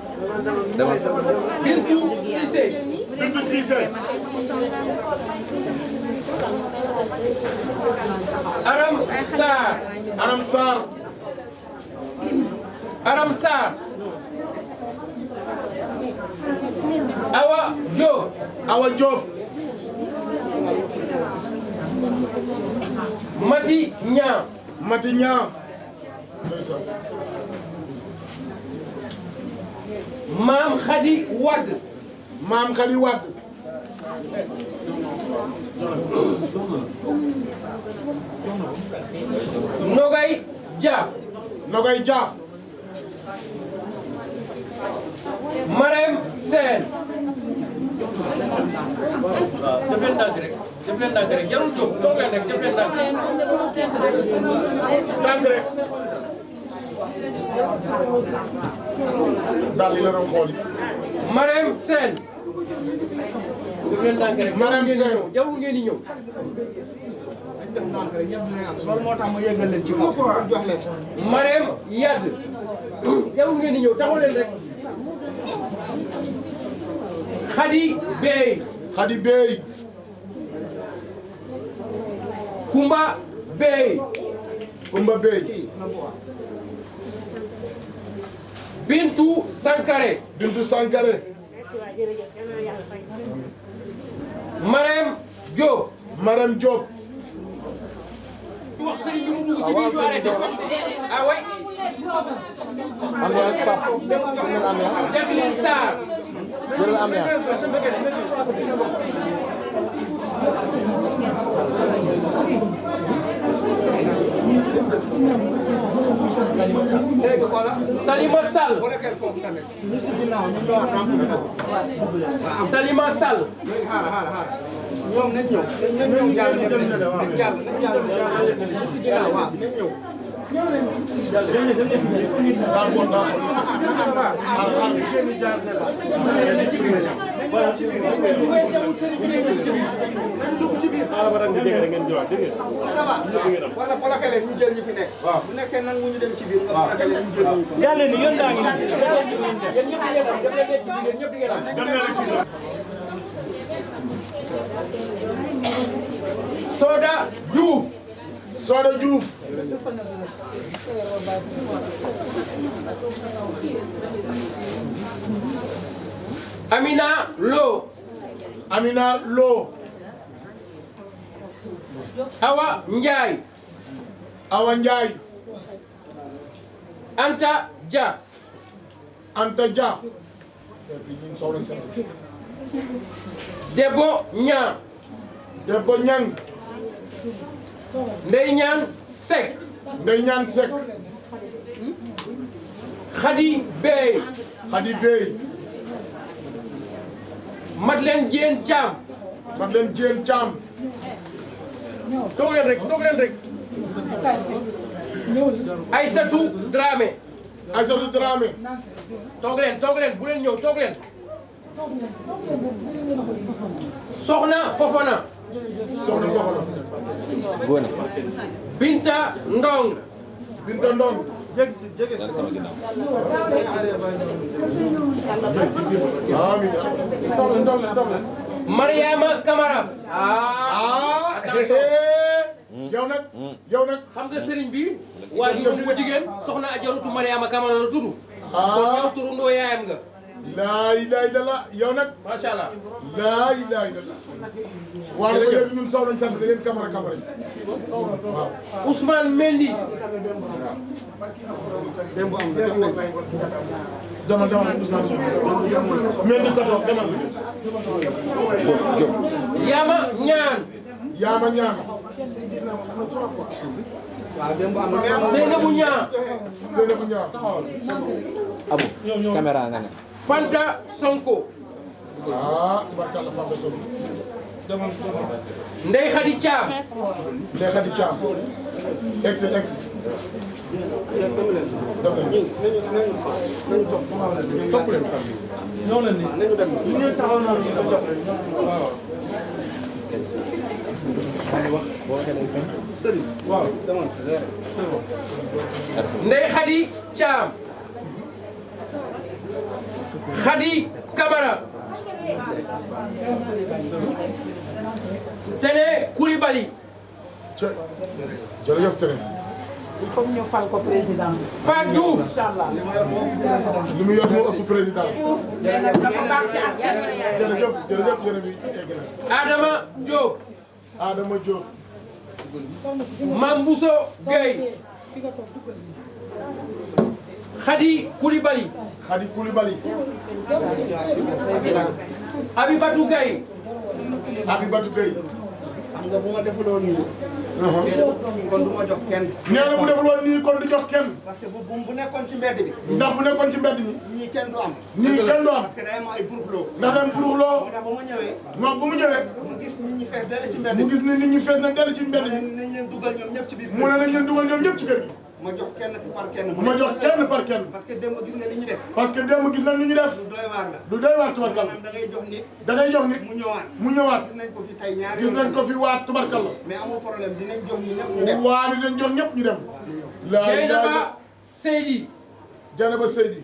Bintou Cissé. Bintou Cissé. Aram Sarr. Aram Sarr. Aram Sarr. Awa Diop. Awa Diop. Mati Niang. Mati Niang. ndeysaan. Maam Khady Wade. Maam Khady Wade. Nogay Dia. Nogay Dia. Marème Sène. waaw def leen ndànk rek jarul jóg toog leen rek def leen ndànk. ndànk rek. daal li la doon xool. Marème Sène. def leen ndànk rek. Marème Sène jarul ngeen di ñëw. loolu moo tax ma yëgal leen ci kaw jox leen. Marème Yade. jarul ngeen di ñëw taxaw leen rek. Khady Bey. Khady Bey. Kumba Bey. Kumba Bey. Bintou Sankare. Bintou Sankare. Marème Diop. Marème Diop. wax sëriñ bi mu dugg ci biir ñu arrêté ko. ah oui. ambiance Pape. Jacqueline Sarr. jëlal ambiance. léegi Salima Sall. boo nekkee foofu tamit ñu si ginnaaw ñu ñëwaat rampe bi tamit. Salima Sall. léegi xaaral ñoom nañ ñëw jàll dem nañ jàll ñu si ginnaaw waaw nañ ñëw. wala bloqué leen ñu jël ñu fi nekk. waaw bu nekkee nag mu ñu dem ci biir nga bloqué leen ñu jël ñu ko. jàll ni yoon daa ngi yéen ñëpp di ngeen am dem leen ci biir ñëpp di ngeen am. Soda Diouf. Soda Diouf. Amina Lo. Amina Lo. Awa Ndiaye. Awa Ndiaye. Anta Dia. Anta Dia. Debo Niang. Debo Niang. Ndeye Niane Seck. Ndeye Niane Seck. Khady Bey. Khady Bey. Madeleine Diène Thiam. Madeleine Diène Thiam. toog leen rek. Aïssatou Dramé. Aïssatou Dramé. toog leen bu leen ñëw toog leen. Soxna Fofana. Gone. Binta Ndong. Amiin. Mariama Camara. yow nag. xam nga sëriñ bi. waajur bu jigéen soxna Ajaratu Mariama Camara la tudd. kon yow turu ndoo yaayam nga. laa ilaaha illallaah yow nag. macha allah. laa ilaaha illallaah. waaw ba léegi ñun Sow lañ sant da ngeen Camara yi. waaw. Ousmane Mendy. demal Ousmane Mendy Koto demal. Yaama Ñaan. Seynabou Ñaan. Abu caméra nga ne. Fanta Sonko. tubarkalla Fanta Sonko. Ndeye Khady Thiam. Egsi. topp leen. Ndeye Khady Thiam. Khady Camara. Tene Coulibaly. jërëjëf Tene. il faut ñu fal ko président. Fatou Diouf. Inchallah. li mu yor moo ëpp président. jërëjëf Adama Diop. Mame Bousso Gueye. Khady Coulibaly. Abibatou Gueye. xam nga bu ma defuloon nii. kon du ma jox kenn. nee na bu defuloon nii kon du jox kenn. parce que bu nekkoon ci mbedd bi. ndax bu nekkoon ci mbedd mi. ñii kenn du am. parce que day am ay buruxloo. ndax daan buruxloo. moo tax ba ma ñëwee. non ba mu ñëwee. mu gis nit ñi fees dell ci mbedd bi. mu gis ni nit ñi fees na dell ci mbedd bi. nañ leen dugal ñoom ñëpp ci biir. mu ne nañ leen dugal ñoom ñëpp ci kër gi. ma jox kenn par kenn. ma jox kenn par kenn. parce que démb gis nga li ñu def. parce que démb gis nañ li ñu def. lu doy waar la. lu doy waar tubarkalla. maanaam da ngay jox nit. mu ñëwaat. gis nañ ko fi tey ñaari gis nañ ko fi waat tubarkalla. mais amul problème dinañ jox ñi ñëpp ñu dem. waa ni dañ jox ñëpp ñu dem. Dieynaba Seydi.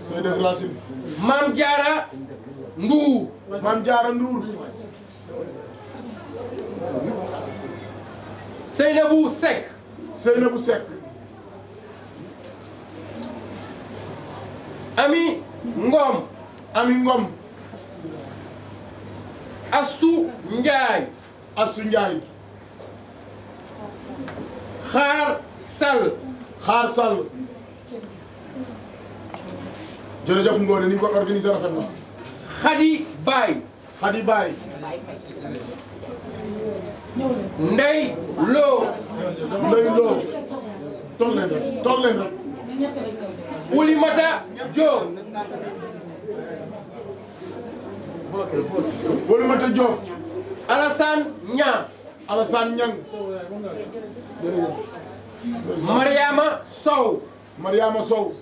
Seydi ak Racine. Mame Diarra Ndour. Seynabou Seck. Ami Ngom. Assou Ndiaye. Xaar Sall. jërëjëf Ngoné ni nga ko organisé rafet na. Khady Baye. Ndeye Lo. toog leen rek toog leen rek. Oulimata Diop. Oulimata Diop. Alassane Niang. Alassane Niang. Mariama Sow. Mariama Sow.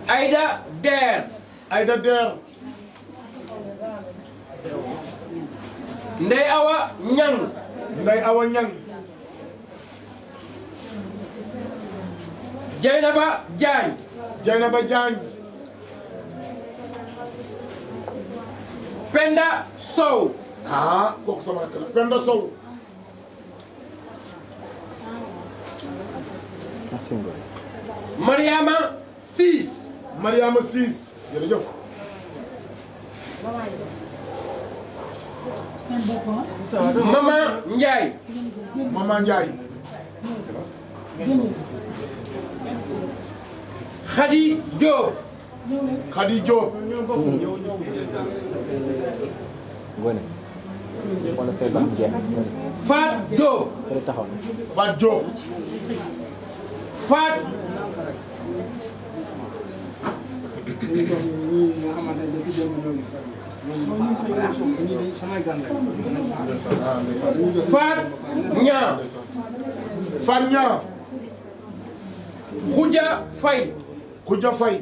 Aïda Der. Aïda Der. Ndeye Awa Niang. Ndeye Awa Niang. Dieynaba Diagne. Dieynaba Diagne. Penda Sow. Ah kooku sama rakk la Penda Sow. merci Ngoye. Mariama Ciss. Mariama Ciss jërëjëf. Mama Ndiaye. Mama Ndiaye. Khady Diop. Khady Diop. Ngoye. wala fee ba am jeex. Fat Diop. Fële taxaw na. Fat Diop. Fat. ñii nga xamante ne depuis démb ñoom samay gan la. Fat Niang. Fat Niang. Khoudia Faye. Khoudia Faye.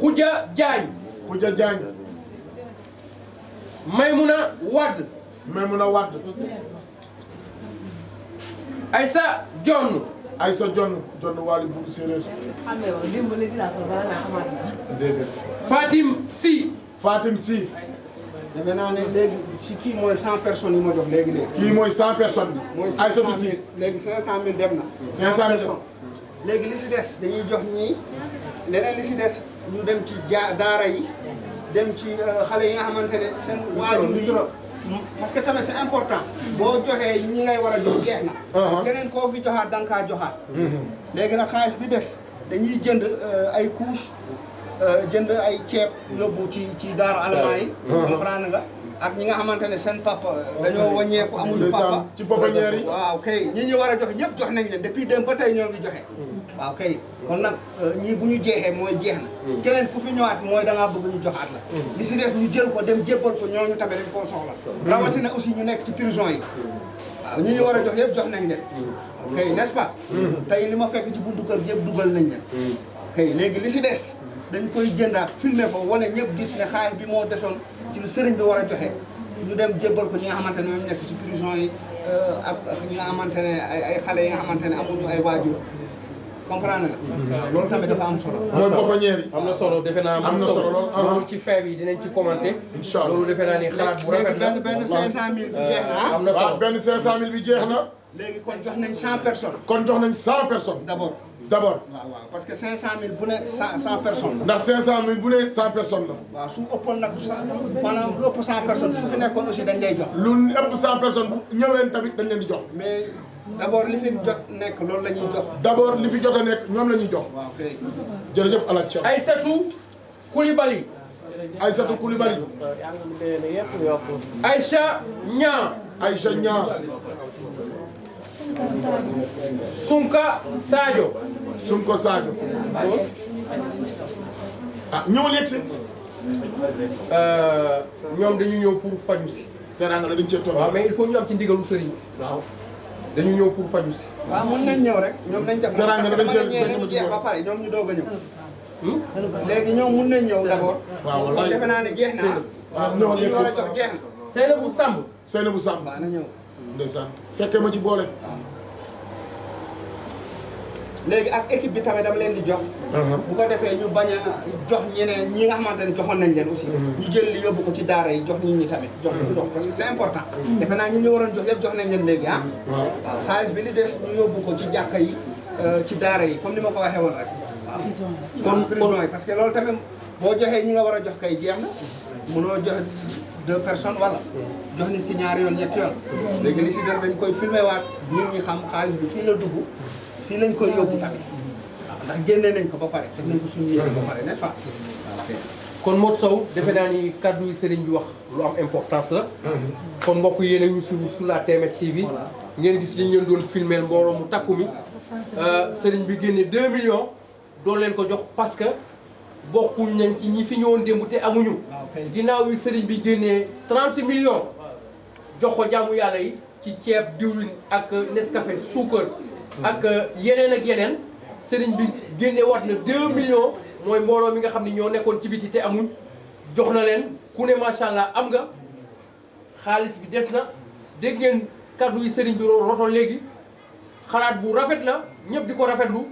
Khoudia Diagne. Khoudia Diagne. Maymouna Wade. Maymouna Wade. Aïssa Dione. Aïssa Dione Dione Wali Bour Séeréer. déedéet. Fatim Sy. Fatim Sy. defe naa ne léegi si kii mooy 100 personnes yi ma jox léegi. kii mooy 100 personnes bi. mooy Aïssatou Sy. léegi 500000 dem na. 500000 léegi li si des dañuy jox ñii leneen li si des ñu dem ci daara yi dem ci xale yi nga xamante ne seen waajur yi parce que tamit c'est important. boo joxee ñi ngay war a jox jeex na. keneen koo fi joxaat da nga kaa joxaat. léegi nag xaalis bi des dañuy jënd ay couches jënd ay ceeb yóbbu ci daara almaa yi. comprendre nga ak ñi nga xamante ne seen papa dañoo wàññeeku amuñu papa. ci pouponnière yi. waaw kay ñi ñu war a jox ñëpp jox nañ leen depuis démb ba tey ñoo ngi joxe. waaw kay kon nag ñii bu ñu jeexee mooy jeex na. keneen ku fi ñëwaat mooy da ngaa bëgg ñu joxaat la. li si des ñu jël ko dem jébbal ko ñooñu tamit dañ koo soxla. rawatina aussi ñu nekk ci prison yi. waaw ñi ñu war a jox yëpp jox nañ leen. ok n'est-ce pas. tey li ma fekk ci buntu kër yëpp dugal nañ leen. ok léegi li si des dañ koy jëndaat filmer ko wane ñëpp gis ne xaalis bi moo desoon ci lu sëriñ bi war a joxe ñu dem jébbal ko ñi nga xamante ne ñoom nekk ci prison yi ak ñi nga xamante ne ay xale yi nga xamante ne amuñu ay waajur. comprendre nga. loolu tamit dafa am solo. mooy pouponnière yi. am na solo defe naa am na solo loolu ci fin bi dinañ ci commenter. incha allah loolu defe naa ni xalaat bu rafet la benn 500000 bi jeex na am na waaw solo benn 500000 bi jeex na. léegi kon jox nañ 100 personnes. kon jox nañ 100 personnes. d'abord. d'abord. waaw parce que 500000 bu ne 100 personnes la. ndax 500000 bu ne 100 personnes la. waaw su ëppoon nag maanaam lu ëpp 100 personnes su fi nekkoon aussi dañ lay jox. lu ëpp 100 personnes bu ñëween tamit dañ leen di jox. mais d'abord li fi jot nekk loolu la ñuy jox. d'abord li fi jot a nekk ñoom la ñuy jox. waaw kay. jërëjëf El Hadj Thiam. Aïssatou Coulibaly. Aïssatou Coulibaly. Aïcha Niang. Aïcha Niang. Sunka Sadio. Sunko Sadio. ah ñëwal yegg si. ñoom dañu ñëw pour faju si. teraanga la dañ cee toog. waaw mais il faut ñu am ci ndigalu sëriñ. waaw dañu ñëw pour faju si. waaw mën nañ ñëw rek ñoom nañ def. teraanga la dañ cee parce que dañu jeex ba pare ñoom ñu doog a ñëw. léegi ñoom mën nañ ñëw d'abord. waaw kon defe naa ne jeex na. waaw ñëwal li yegg ñu war a si. jox jeex na. Seynabou Samb. Seynabou Samb. waaw na ñëw. ndeysaan fekkee ma ci boole. léegi ak équipe bi tamit dama leen di jox. bu ko defee ñu bañ a jox ñeneen ñi nga xamante ne joxoon nañ leen aussi. ñu jël li yóbbu ko ci daara yi jox nit ñi tamit jox parce que c'est important. defe naa ñi ñu waroon jox yëpp jox nañ leen léegi ah. waaw xaalis bi li des ñu yóbbu ko ci jàkka yi ci daara yi comme ni ma ko waxee woon rek. waaw comme prison yi parce que loolu tamit boo joxee ñi nga war a jox kay jeex na mënoo jox 2 personnes wala. jox nit ki ñaari yoon ñetti yoon. léegi li si des dañ koy filmé waat nit ñi xam xaalis bi fii la dugg. fii lañ koy yóbbu tamit waaw ndax génne nañ ko ba pare def nañ ko suñu yéene ba pare n'est-ce pas ok kon Modou Sow defe naa ni kàddu yi sëriñ bi wax lu am importance la. kon mbokk yéen a ñu suivre sur la TMS TV. ngeen gis li ñu leen doon filmer mbooloo mu takku mi. sëriñ bi génne 2 millions doon leen ko jox parce que bokkuñ nañ ci ñi fi ñëwoon démb te amuñu. ginnaaw bi sëriñ bi génnee 30 millions jox ko jaamu yàlla yi ci ceeb diwlin ak Nescafé suukar. ak yeneen ak yeneen sëriñ bi génne waat na 2 millions. mooy mbooloo mi nga xam ne ñoo nekkoon ci biti te amuñ jox na leen ku ne macha allah am nga xaalis bi des na dégg ngeen kàddu yi sëriñ bi roto léegi xalaat bu rafet la ñëpp di ko rafetlu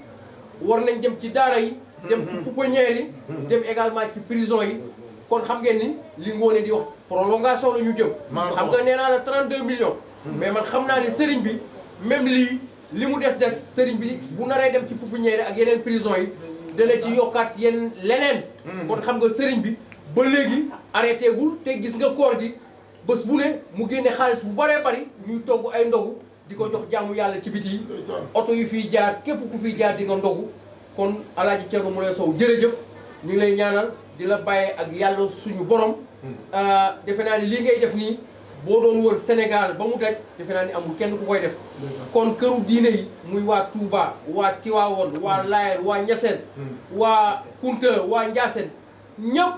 war nañ dem ci daara yi. dem ci pouponnière yi. dem également ci prison yi. kon xam ngeen ni li ngoone di wax prolongation la ñu jëm. xam nga nee naa la 32 millions. mais man xam naa ne sëriñ bi même li mu des sëriñ bi bu naree dem ci pouponnière ak yeneen prison yi. dana ci yokkaat yenn leneen. kon xam nga sëriñ bi ba léegi arrêté gul te gis nga koor gi bés bu ne mu génne xaalis bu bëree bëri ñuy togg ay ndogu di ko jox jaamu yàlla ci biti yi. oto yu fiy jaar képp ku fiy jaar di nga ndogu. kon Alaaji Thierno Moule Sow jërëjëf ñu ngi lay ñaanal di la bàyyee ak yàlla suñu borom. defe naa ni lii ngay def nii boo doon wër Sénégal ba mu daj defe naa ni amul kenn ku koy def. kon këru diine yi muy waa Touba waa Tivaouane waa Layène waa Niassène. waa Kounta waa Ndiassène ñëpp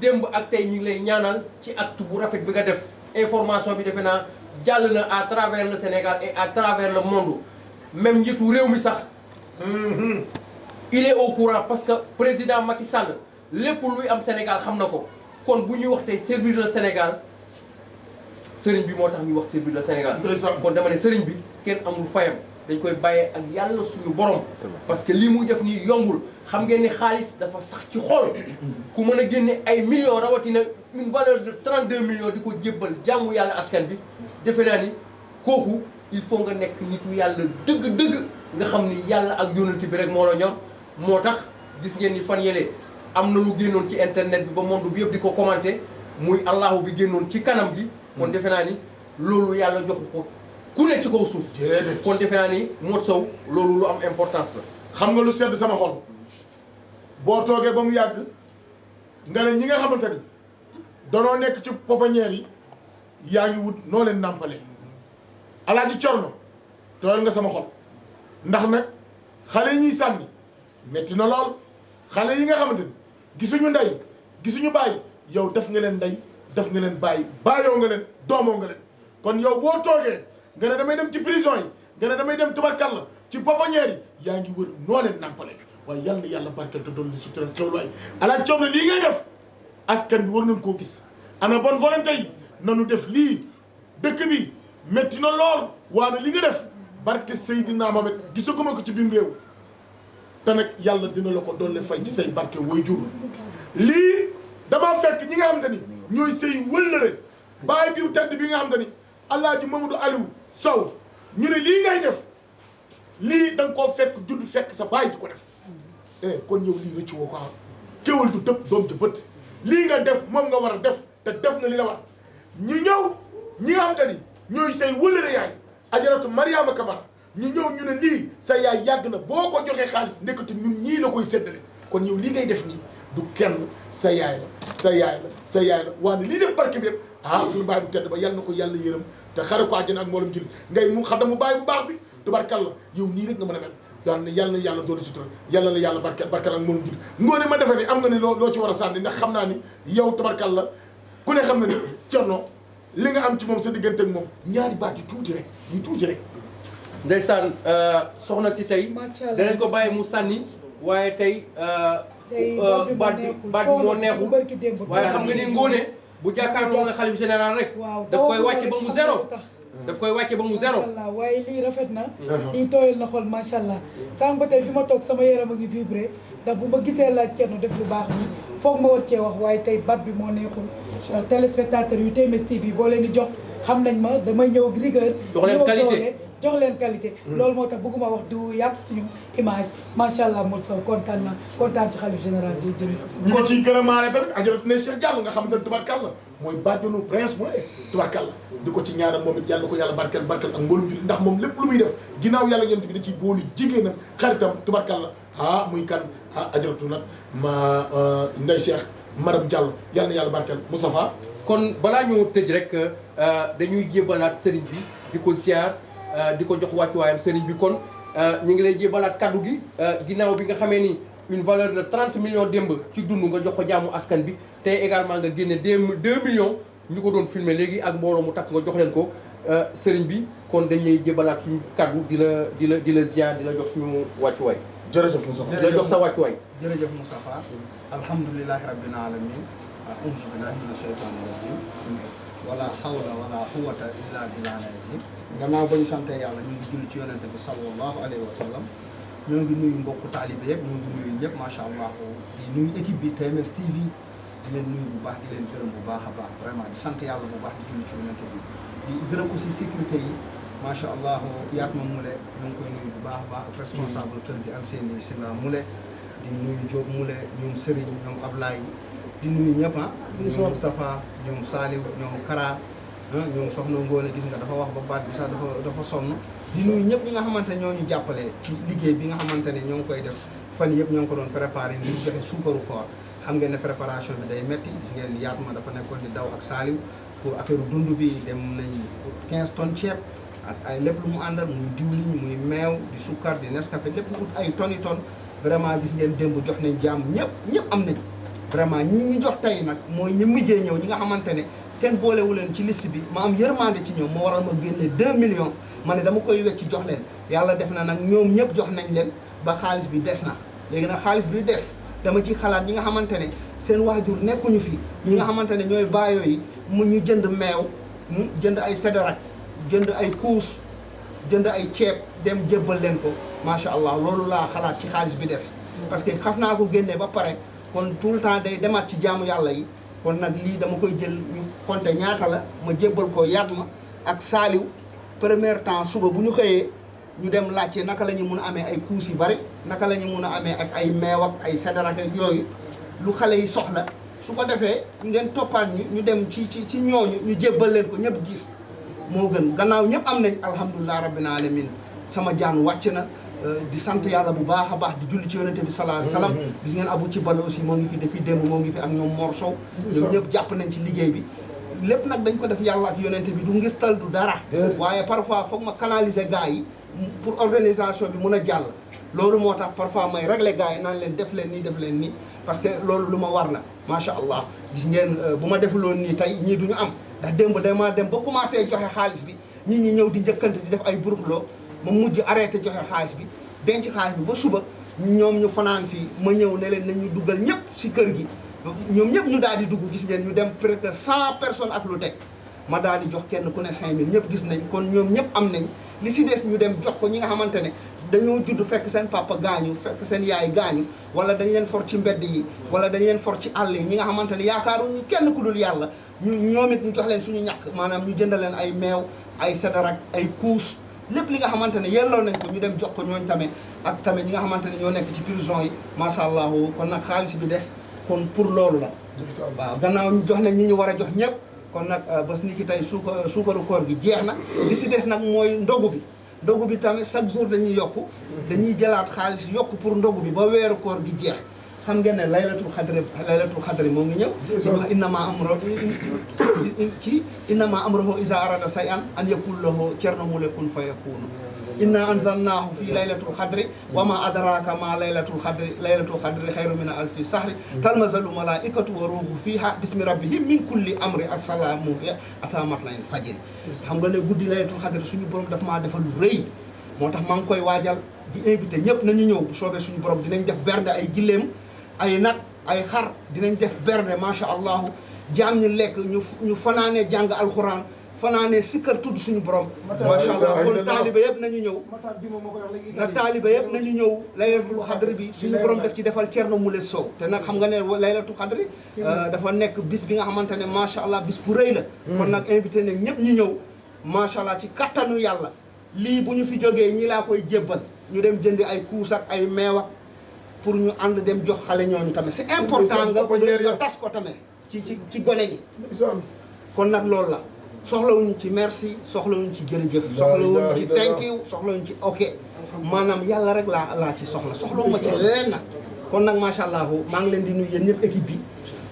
démb ak tey ñu ngi lay ñaanal ci acte bu rafet bi nga def. information bi defe naa jàll na à travers le Sénégal et à travers le monde même njiitu réew mi sax. il est au courant parce que président Macky Sall lépp luy am Sénégal xam na ko kon bu ñuy wax tey servir le Sénégal. sëriñ bi moo tax ñuy wax servir le Sénégal. kon dama ne sëriñ bi kenn amul fayam dañ koy bàyyee ak yàlla suñu borom. parce que lii muy def nii yombul xam ngeen ni xaalis dafa sax ci xol. ku mën a génne ay millions rawatina une valeur de 32 millions di ko jébbal jàmmu yàlla askan bi. defe naa ni kooku il faut nga nekk nitu yàlla dëgg-dëgg nga xam ni yàlla ak yonent bi rek moo la ñor moo tax gis ngeen ni fan yële am na lu génnoon ci internet bi ba monde bi yëpp di ko commenté muy allahu bi génnoon ci kanam gi. kon defe naa ni loolu yàlla joxu ko ku ne ci kaw suuf. kon defe naa ni Modou Sow loolu lu am importance la. xam nga lu sedd sama xol boo toogee ba mu yàgg nga ne ñi nga xamante ni danoo nekk ci pouponnière yi yaa ngi wut noo leen nàmpalee Alaaji Thierno tooyal nga sama xol ndax nag xale yi ñuy sànni metti na lool xale yi nga xamante ni gisuñu ndey gisuñu bàyyi yow def nga leen ndey. def nga leen bàyyoo nga leen doomoo nga leen kon yow boo toogee nga ne damay dem ci prison yi nga ne damay dem tubarkalla ci pouponnière yi yaa ngi wër noo leen nàmpale waaye yal na yàlla barkeel te doon li sutura xewlu waay Alaaji Thierno lii ngay def askan bi war nañ koo gis ana bonne volonté yi nanu def lii dëkk bi métti na lool waane li nga def barke Seydina Mohamed gisaguma ko ci biir réew te nag yàlla dina la ko doon le fay ci say barke waajur lii damaa fekk ñi nga xam te ni ñooy sëy wëllëre bàyyi biw tedd bi nga xam te ni Alaaji Mamadou Aliou Sow ñu ne lii ngay def lii da nga koo fekk judd fekk sa bàyyi di ko def kon yow lii rëcc woo ko am kéwal du tëb doom di bët lii nga def moom nga war a def te def na li la war ñu ñëw ñi nga xam te ni ñooy sëy wëllëre yaay Ajaratu Mariama Kamara ñu ñëw ñu ne lii sa yaay yàgg na boo ko joxee xaalis nekkati ñun ñii la koy séddale kon yow lii ngay def nii du kenn sa yaay la sa yaay la sa yaay la waane lii def barke bi yëpp suñu baay bu tedd ba yal na ko yàlla yërëm te xare ko àjjana ak mboolem jël ngay mu xadda mu baay bu baax bi tubarkalla yow nii rek nga mën a mel yal na yàlla doon sutura yàlla la yàlla barkeel ak mboolem jël ngoone ma defe ni am nga ni loo ci war a sànni ndax xam naa ni yow tubarkalla ku ne xam na ni Thierno li nga am ci moom sa diggante ak moom ñaari baat yu tuuti rek ndeysaan soxna si tey danañ ko bàyyi mu sànni waaye tey baat bi moo neexul waaye xam nga ni ngoone bu jàkkaarloo nga xalif général rek daf koy wàcce ba mu zéro daf koy wàcce ba mu zéro macha allah waaye lii rafet na lii tooyal na xol macha allah sànq ba tey fi ma toog sama yaram a ngi vibré ndax bu ma gisee la Thierno def lu baax nii foog ma war cee wax waaye tey baat bi moo neexul ndax téléspectateur yu TMS TV boo leen di jox xam nañ ma damay ñëw ak rigueur jox leen qualité jox leen qualité loolu moo tax bëgguma wax du yàq suñu image macha allah Modou Sow kontaan na kontaan ci xalif général bi jërëjëf. ñu ngi ciy gërëmaale tamit Ajaratu ne Cheikh Diallo nga xamante ne tubarkalla mooy bàjjonu prince bu ne tubarkalla di ko ci ñaanal moom it yàlla ko yàlla barkeel ak mboolum jullit ndax moom lépp lu muy def ginnaaw yàlla yonent bi da ciy booli jigéenam xaritam tubarkalla muy kan Ajaratu nag ma Ndeye Cheikh madame Diallo yal na yàlla barkeel Moustapha. kon balaa ñoo tëj rek dañuy jébalaat sëriñ bi di ko ziar di ko jox wàccuwaayam sëriñ bi kon ñu ngi lay jébalaat kaddu gi ginnaaw bi nga xamee ni une valeur de 30 millions démb ci dund nga jox ko jaamu askan bi te également nga génne 2 millions ñu ko doon filmer léegi ak mbooloo mu takk nga jox leen ko sëriñ bi kon dañ lay jébalaat suñu kaddu di la ziar di la jox suñu wàccuwaay. jërëjëf Moustapha. di la jox sa wàccuwaay. jërëjëf Moustapha alhamdulilahi rabbil alamin a'uuzu billahi mina shaytaani rajim wala hawla wala quwwata illa billahi azim gannaaw ba ñu sante yàlla ñu ngi julli ci yonente bi sallallahu alayhi wa sallam ñoo ngi nuyu mbokku taalibe yëpp ñoo ngi nuyu ñëpp macha allah di nuyu équipe bi TMS TV di leen nuyu bu baax di leen gërëm bu baax a baax vraiment di sant yàlla bu baax di julli ci yonente bi di gërëm aussi sécurité yi macha allah yaat ma mule ñoo ngi koy nuyu bu baax a baax ak responsable kër gi Alseyni Silla mule di nuyu Diop mule ñoom Serigne ñoom Ablaye di nuyu ñëpp ñoom Moustapha ñoom Saliou ñoom Kara ñoom soxna Ngone gis nga dafa wax ba baat bi sax dafa sonn di nuyu ñëpp ñi nga xamante ne ñoo ñu jàppale ci liggéey bi nga xamante ne ñoo ngi koy def fan yëpp ñoo ngi ko doon préparé ngir joxe suukaru koor xam ngeen ne préparation bi day metti gis ngeen yaat ma dafa nekkoon di daw ak Saliou pour affaire dund bi dem nañ 15 tonnes ceeb ak ay lépp lu mu àndal muy diwliñ muy meew di sukkar di Nescafé lépp mu ut ay tonnes vraiment gis ngeen démb jox nañ jàmm ñëpp am nañ vraiment ñi ñu jox tey nag mooy ñi mujjee ñëw ñi nga xamante ne kenn boolewu leen ci liste bi ma am yërmande ci ñoom moo waral ma génne 2 millions ma ne dama koy wecc jox leen yàlla def na nag ñoom ñëpp jox nañ leen ba xaalis bi des na léegi nag xaalis bi des dama ci xalaat ñi nga xamante ne seen waajur nekkuñu fi ñi nga xamante ne ñooy baayoo yi mu ñu jënd meew jënd ay sédérak jënd ay kuus jënd ay ceeb dem jébbal leen ko macha allah loolu laa xalaat ci xaalis bi des parce que xas naa ko génnee ba pare kon tout le temps day demaat ci jaamu yàlla yi kon nag lii dama koy jël ñu compter ñaata la ma jébbal ko yaat ma ak Saliou premier temps suba bu ñu xëyee ñu dem laajte naka la ñu mun a amee ay kuus yu bari naka la ñu mun a amee ak ay meew ak ay sédérak ak yooyu lu xale yi soxla su ko defee ngeen toppaat ñu dem ci ñooñu ñu jébbal leen ko ñëpp gis moo gën gannaaw ñëpp am nañ alhamdulilah rabbil alamin sama jaan wàcc na di sant yàlla bu baax a baax di julli ci yonente bi sallallahu alayhi wasallam gis ngeen Abou ci balo aussi moo ngi fi depuis démb moo ngi fi ak ñoom Mor Sow ñoom ñëpp jàpp nañ ci liggéey bi lépp nag dañ ko def yàlla ak yonente bi du ngistal du dara waaye parfois foog ma canaliser gars yi pour organisation bi mun a jàll loolu moo tax parfois may régler gars yi naan leen def leen nii parce que loolu lu ma war la macha allah gis ngeen bu ma defuloon nii tey ñii duñu am ndax démb dama dem ba commencé joxe xaalis bi nit ñi ñëw di njëkkante di def ay buruxloo ma mujj arrêté joxe xaalis bi denc xaalis bi ba suba ñoom ñu fanaan fii ma ñëw ne leen nañu duggal ñëpp si kër gi ñoom ñëpp ñu daal di dugg gis ngeen ñu dem presque 100 personnes ak lu teg ma daal di jox kenn ku ne 5000 ñëpp gis nañ kon ñoom ñëpp am nañ li si des ñu dem jox ko ñi nga xamante ne dañoo judd fekk seen papa gaañu fekk seen yaay gaañu wala dañ leen for ci mbedd yi wala dañ leen for ci àll yi ñi nga xamante ne yaakaaruñu kenn ku dul yàlla ñoom it ñu jox leen suñu ñàkk maanaam ñu jënd leen ay meew ay sédérak ay kuus lépp li nga xamante ne yelloo nañ ko ñu dem jox ko ñooñ tamit ak tamit ñi nga xamante ne ñoo nekk ci prison yi macha allah kon nag xaalis bi des kon pour loolu la waaw gannaaw ñu jox nañ ñi ñu war a jox ñëpp kon nag bés ni ki tey suukaru koor gi jeex na li si des nag mooy ndogu bi tamit chaque jour dañuy yokku dañuy jëlaat xaalis yokku pour ndogu bi ba weeru koor gi jeex xam ngeen ne laylatul xadri moo ngi ñëw di wax innama amruhu iza arada shay'an an yaqula lahu kun fayakun fayakunu inna anzalnahu fi laylatul xadri wa ma adraka ma laylatul xadri xayru min alfi sahri talmazalu malaikatu wa ruuhu fiha bismi rabbihim min kulli amri assalaamu ata matla'il fajri xam nga ne guddi laylatul xadri suñu borom daf maa defal lu rëy moo tax maa ngi koy waajal di invité ñëpp nañu ñëw bu soobee suñu borom dinañ def bernde ay giléem ay nag ay xar dinañ def bernde macha allah jaam ñi lekk ñu fanaanee jàng alxuraan fanaanee sikkar tudd suñu borom macha allah kon taaliba yëpp nañu ñëw na taaliba yëpp nañu ñëw laylatul xadri bi suñu borom def ci defal Thierno Moule Sow te nag xam nga ne laylatul xadri dafa nekk bis bi nga xamante ne macha allah bis bu rëy la kon nag invité nañ ñëpp ñu ñëw macha allah ci kattanu yàlla lii bu ñu fi jógee ñi laa koy jébbal ñu dem jëndi ay kuus ak ay meew ak pour ñu ànd dem jox xale ñooñu tamit c'est important nga tas ko tamit ci gone gi kon nag loolu la soxlawuñu ci merci soxlawuñu ci jërëjëf soxlawuñu ci thank you soxlawuñu ci ok maanaam yàlla rek laa ci soxlawuma ci lenn kon nag macha allah maa ngi leen di nuyu yéen ñëpp équipe bi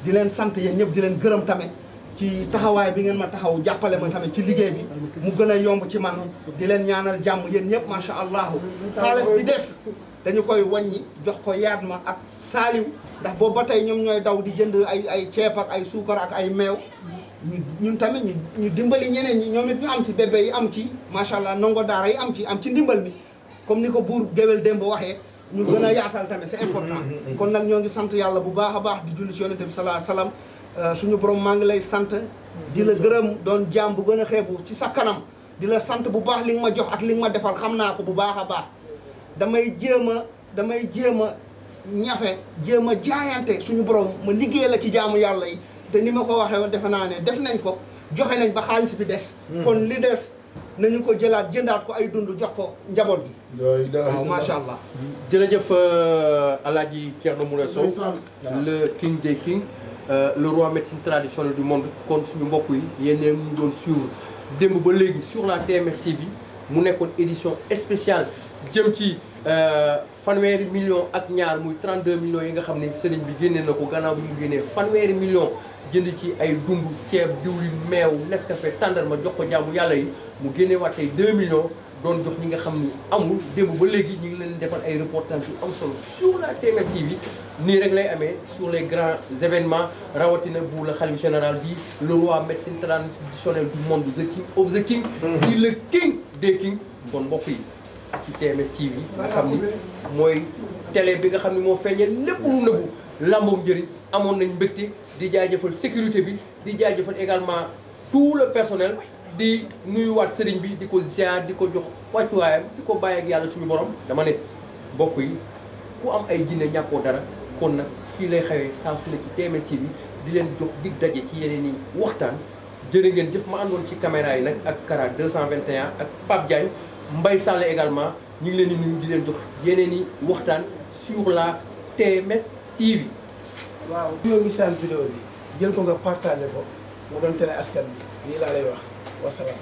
di leen sant yéen ñëpp di leen gërëm tamit ci taxawaay bi ngeen ma taxaw jàppale ma tamit ci liggéey bi mu gën a yomb ci man di leen ñaanal jàmm yéen ñëpp macha allah xaalis bi des dañu koy wàññi jox ko yaat ma ak saaliw ndax boobu ba tey ñoom ñooy daw di jënd ay ceeb ak ay suukar ak ay meew ñun tamit ñu dimbali ñeneen ñi ñoom it ñu am ci bébé yi am ci macha allah ndongo daara yi am ci ndimbal mi comme ni ko buur géwél démb waxee ñu gën a yaatal tamit c'est important kon nag ñoo ngi sant yàlla bu baax a baax di julli ci yonente bi salaa salaam suñu borom maa ngi lay sant di la gërëm doon jaam bu gën a xeebu ci sa kanam di la sant bu baax li nga ma jox ak li nga ma defal xam naa ko bu baax a baax damay jéem a ñafe jéem a jaayante suñu borom ma liggéey la ci jaamu yàlla yi te ni ma ko waxee woon defe naa ne def nañ ko joxe nañ ba xaalis bi des kon li des nañu ko jëlaat jëndaat ko ay dund jox ko njaboot bi waaw macha allah jërëjëf Alaaji Thierno Moule Sow le king des kings le roi médecine traditionnelle du monde kon suñu mbokk yi yéen ñu doon suivre démb ba léegi sur la TMS TV mu nekkoon édition spéciale jëm ci fanweeri millions ak ñaar muy 32 millions yi nga xam ne sëriñ bi génnee na ko gannaaw bi mu génnee fanweeri millions jënd ci ay dund ceeb diwlin meew Nescafé tàndarma jox ko jaamu yàlla yi mu génnee waat tey 2 millions doon jox ñi nga xam ni amul démb ba léegi ñu ngi leen defal ay reportages yu am solo sur la TMS TV nii rek lay amee sur les grands événements rawatina bu la xalif général bi le roi médecine traditionnelle du monde the king of the king di le king des kings kon mbokk yi ci TMS TV nga xam ni mooy télé bi nga xam ni moo feeñee lépp lu nëbbu lambam njëriñ amoon nañ mbégte di jaajëfal sécurité bi di jaajëfal également tout le personnel di nuyuwaat sëriñ bi di ko ziar di ko jox wàccuwaayam di ko bàyyi ak yàlla suñu borom dama ne mbokk yi ku am ay jinne ñàkkoo dara kon nag fii lay xewee saa su ne ci TMS TV di leen jox dig daje ci yeneen i waxtaan jërë ngeen jëf ma àndoon ci caméra yi nag ak Kara 221 ak Pape Diagne Mbaye Sall également ñu ngi leen di nuyu di leen jox yeneen i waxtaan sur la TMS TV. waaw ñoo ngi seen vidéo bi jël ko nga partagé ko mu doon télé askan bi lii laa lay wax wasalaam.